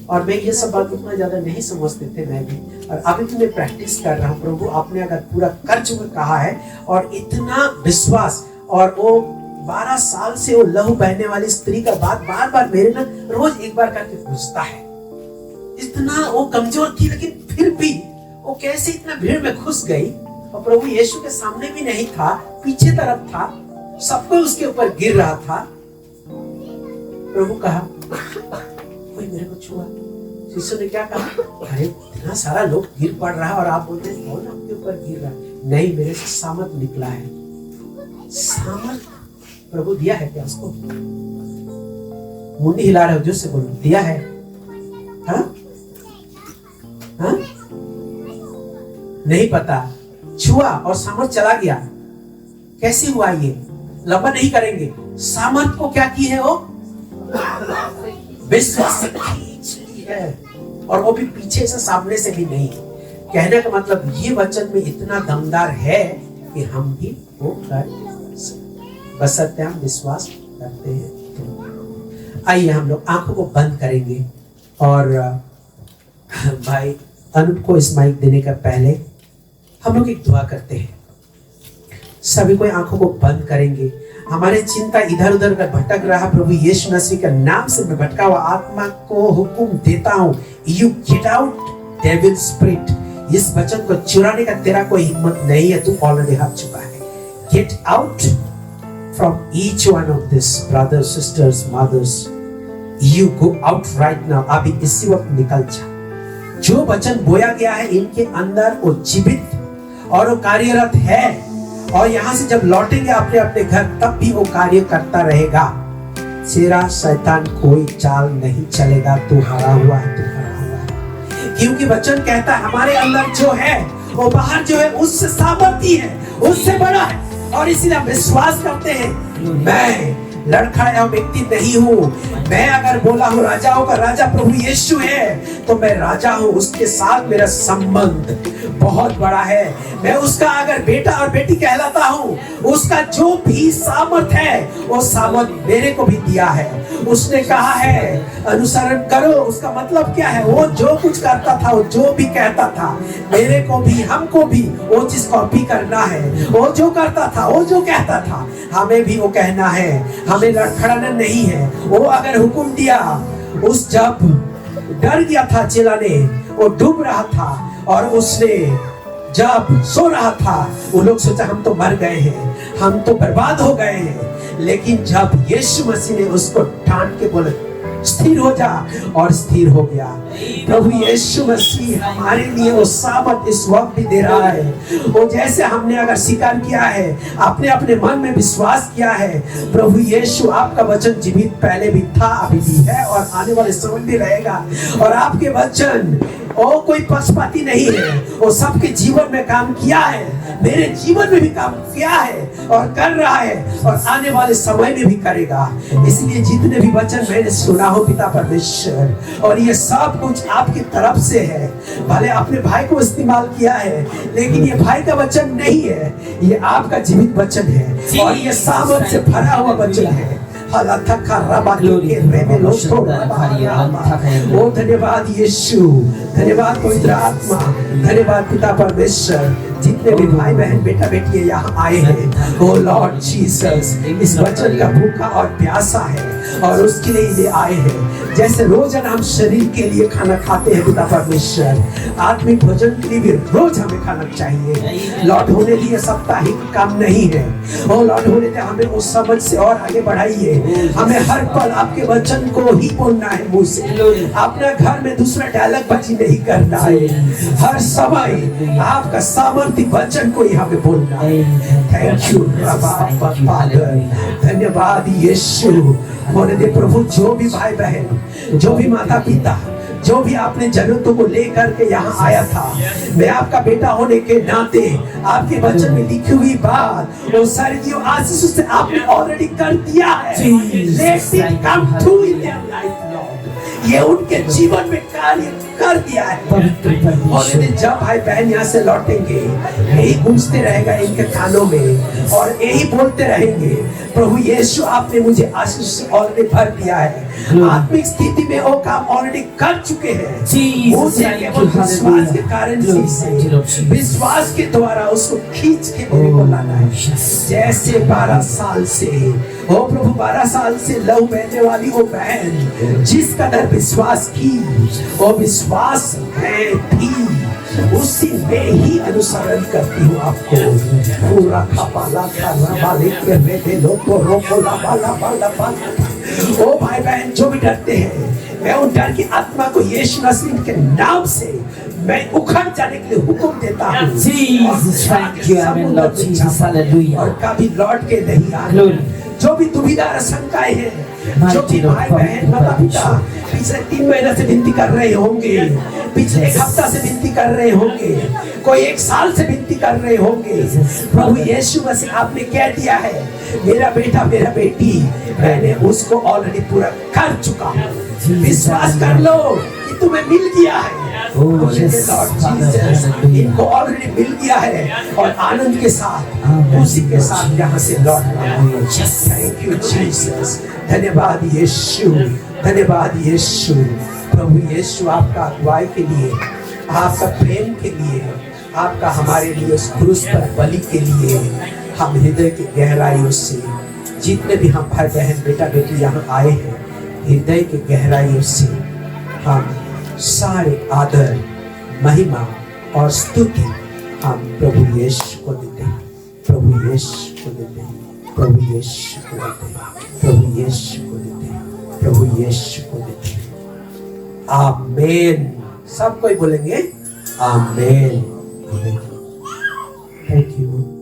Speaker 1: और मैं ये सब बात उतना ज्यादा नहीं समझते थे मैं भी, और अभी तो मैं प्रैक्टिस कर रहा हूँ। प्रभु आपने अगर पूरा कर चुका कहा है, और इतना विश्वास, और वो 12 साल से वो लहू बहने वाली स्त्री का बात बार बार मेरे ना रोज एक बार करके पूछता है। इतना वो कमजोर थी, लेकिन फिर भी वो कैसे इतना भीड़ में घुस गई, और प्रभु यीशु के सामने भी नहीं था, पीछे तरफ था, सबको उसके ऊपर गिर रहा था। प्रभु कहा, कोई मेरे को छुआ। शिष्य ने क्या कहा? अरे इतना सारा लोग गिर पड़ रहा है और आप बोलते हैं कौन आपके ऊपर गिर रहा है? नहीं, मेरे से सामर्थ निकला है। सामर्थ प्रभु दिया है क्या उसको? मुंडी हिला रहे हो, जो से बोलो, दिया है? हाँ? हाँ? नहीं पता, छुआ और सामर्थ चला गया। कैसे हुआ ये? लंबा नहीं करेंगे। सामर्थ को क्या की है वो? विश्वास से खींच ली है, और वो भी पीछे से, सामने से भी नहीं। कहने का मतलब ये वचन में इतना दमदार है कि हम भी वो कर सकते, बशर्ते हम विश्वास करते हैं तो। आइए हम लोग आंखों को बंद करेंगे, और भाई अनुप को इस माइक देने का पहले हम लोग एक दुआ करते हैं। सभी कोई आंखों को बंद करेंगे। हमारे चिंता इधर उधर का भटक रहा, प्रभु यीशु मसीह के नाम से मैं भटका हुआ आत्मा को हुक्म देता हूँ, you get out devil spirit. इस वचन को चुराने का तेरा कोई हिम्मत नहीं है, तू ऑलरेडी हार चुका है। Get out from each one of this brothers, sisters, mothers, you go out right now. अभी इसी वक्त निकल जा। जो वचन बोया गया है इनके अंदर वो जीवित और वो कार्यरत है, और यहाँ से जब लौटेंगे अपने अपने घर तब भी वो कार्य करता रहेगा। तेरा शैतान कोई चाल नहीं चलेगा, तू हारा हुआ है, तू हारा हुआ है। क्योंकि वचन कहता है हमारे अंदर जो है वो बाहर जो है उससे सामर्थी है, उससे बड़ा है, और इसीलिए विश्वास करते हैं। मैं लड़खड़ाया व्यक्ति नहीं हूँ। मैं अगर बोला हूँ राजाओं का राजा प्रभु यीशु है, तो मैं राजा हूँ। उसके साथ मेरा संबंध बहुत बड़ा है। मैं उसका अगर बेटा और बेटी कहलाता हूँ, उसका जो भी सामर्थ है वो सामर्थ मेरे को भी दिया है। उसने कहा है अनुसरण करो, उसका मतलब क्या है? वो जो कुछ करता था, वो जो भी कहता था, मेरे को भी, हमको भी वो चीज कॉपी करना है। वो जो करता था, वो जो कहता था, हमें भी वो कहना है। हमें लड़खड़ाना नहीं है। वो अगर हुक्म दिया, उस जब डर गया था चिल्लाने, वो डूब रहा था, और उसने जब सो रहा था, वो लोग सोचा हम तो मर गए हैं, हम तो बर्बाद हो गए हैं। लेकिन जब यीशु मसीह ने उसको डांट के बोले स्थिर हो जा, और स्थिर हो गया। प्रभु यीशु मसीह हमारे लिए वो सामर्थ इस वक्त भी दे रहा है। वो जैसे हमने अगर स्वीकार किया है, अपने अपने मन में विश्वास किया है, प्रभु यीशु आपका वचन जीवित पहले भी था, अभी भी है और आने वाले समय भी रहेगा। और आपके वचन वो कोई पक्षपाती नहीं है, वो सबके जीवन में काम किया है, मेरे जीवन में भी काम किया है और कर रहा है और आने वाले समय में भी करेगा। इसलिए जितने भी वचन मैंने सुना हो पिता परमेश्वर, और ये सब कुछ आपकी तरफ से है। भले अपने भाई को इस्तेमाल किया है, लेकिन ये भाई का वचन नहीं है, ये आपका जीवित वचन है और ये सामर्थ से भरा हुआ वचन है। ओ धन्यवाद यीशु, धन्यवाद पवित्र आत्मा, धन्यवाद पिता परमेश्वर। जितने भी भाई बहन बेटा बेटी यहाँ आए हैं, ओ लॉर्ड जीसस, इस वचन का भूखा और प्यासा है और उसके लिए ये आए हैं। जैसे रोजाना हम शरीर के लिए खाना खाते हैं पिता परमेश्वर, आत्मिक भोजन के लिए भी रोज हमें खाना चाहिए। लॉर्ड होने लिए साप्ताहिक काम नहीं है। ओ लॉर्ड होने लिए हमें उस समझ से और आगे बढ़ाइए। हमें हर पल आपके वचन को ही बोलना है मुंह से। अपने घर में दूसरा डायलॉग बाजी नहीं करना है। हर समय आपका सामर्थ्य वचन को ही हमें बोलना है। थैंक यू फादर, धन्यवाद यीशु। होने दे प्रभु, जो भी भाई बहन, जो भी माता पिता, जो भी आपने जरूरतों को लेकर के यहाँ आया था, मैं आपका बेटा होने के नाते आपके वचन में लिखी हुई बात, वो सारी जो आशीष से आपने ऑलरेडी कर दिया है। Let it come true in their life, Lord। ये उनके जीवन में कार्य कर दिया है। और जब भाई बहन यहाँ से लौटेंगे, यही गूंजते रहेगा इनके कानों में और यही बोलते रहेंगे, प्रभु यीशु आपने मुझे आशीष से ऑलरेडी भर दिया है। आत्मिक स्थिति में वो काम ऑलरेडी कर चुके हैं। मुझे केवल विश्वास के कारण से, विश्वास के द्वारा उसको खींच के मेरे को लाना है। जैसे 12 साल से, ओ प्रभु 12 साल से लहू बहने वाली वो बहन जिस कदर विश्वास की, वो विश्वास है थी, उसी में ही अनुसरण करती हूँ आपको। पूरा खपाला खा लेके बेटे लो तो रोको ला। ओ भाई बहन जो भी डरते हैं, मैं उन डर की आत्मा को यीशु मसीह के नाम से मैं उखड़ जाने के लिए हुक्म देता हूँ। और कभी लौट के नहीं आना। जो भी दुविधा शंकाएं हैं, जो भी भाई बहन माता पिता पिछले 3 महीने से विनती कर रहे होंगे, पिछले 1 हफ्ता से विनती कर रहे होंगे, कोई 1 साल से विनती कर रहे होंगे, प्रभु यीशु मसीह आपने कह दिया है, मेरा बेटा मेरा बेटी, मैंने उसको ऑलरेडी पूरा कर चुका हूँ। विश्वास कर लो कि तुम्हें मिल गया है। इनको ऑलरेडी मिल गया है और आनंद के साथ, उसी के साथ यहाँ से लौट रहा हूँ। थैंक यू जीसस, धन्यवाद यीशु, धन्यवाद यीशु। प्रभु यीशु आपका अगुवाई के लिए, आपका प्रेम के लिए, आपका हमारे लिए उस क्रूस पर बलि के लिए, हम हृदय की गहराइयों से, जितने भी हम भाई बहन बेटा बेटी यहाँ आए हैं, हृदय की गहराइयों से हम सारे आदर, महिमा और स्तुति हम प्रभु यीशु को देते हैं, प्रभु यीशु को देते हैं, प्रभु यीशु को देते हैं, प्रभु यीशु को देते हैं, प्रभु यीशु को देते हैं। आमीन। सब कोई बोलेंगे आमीन। Thank you.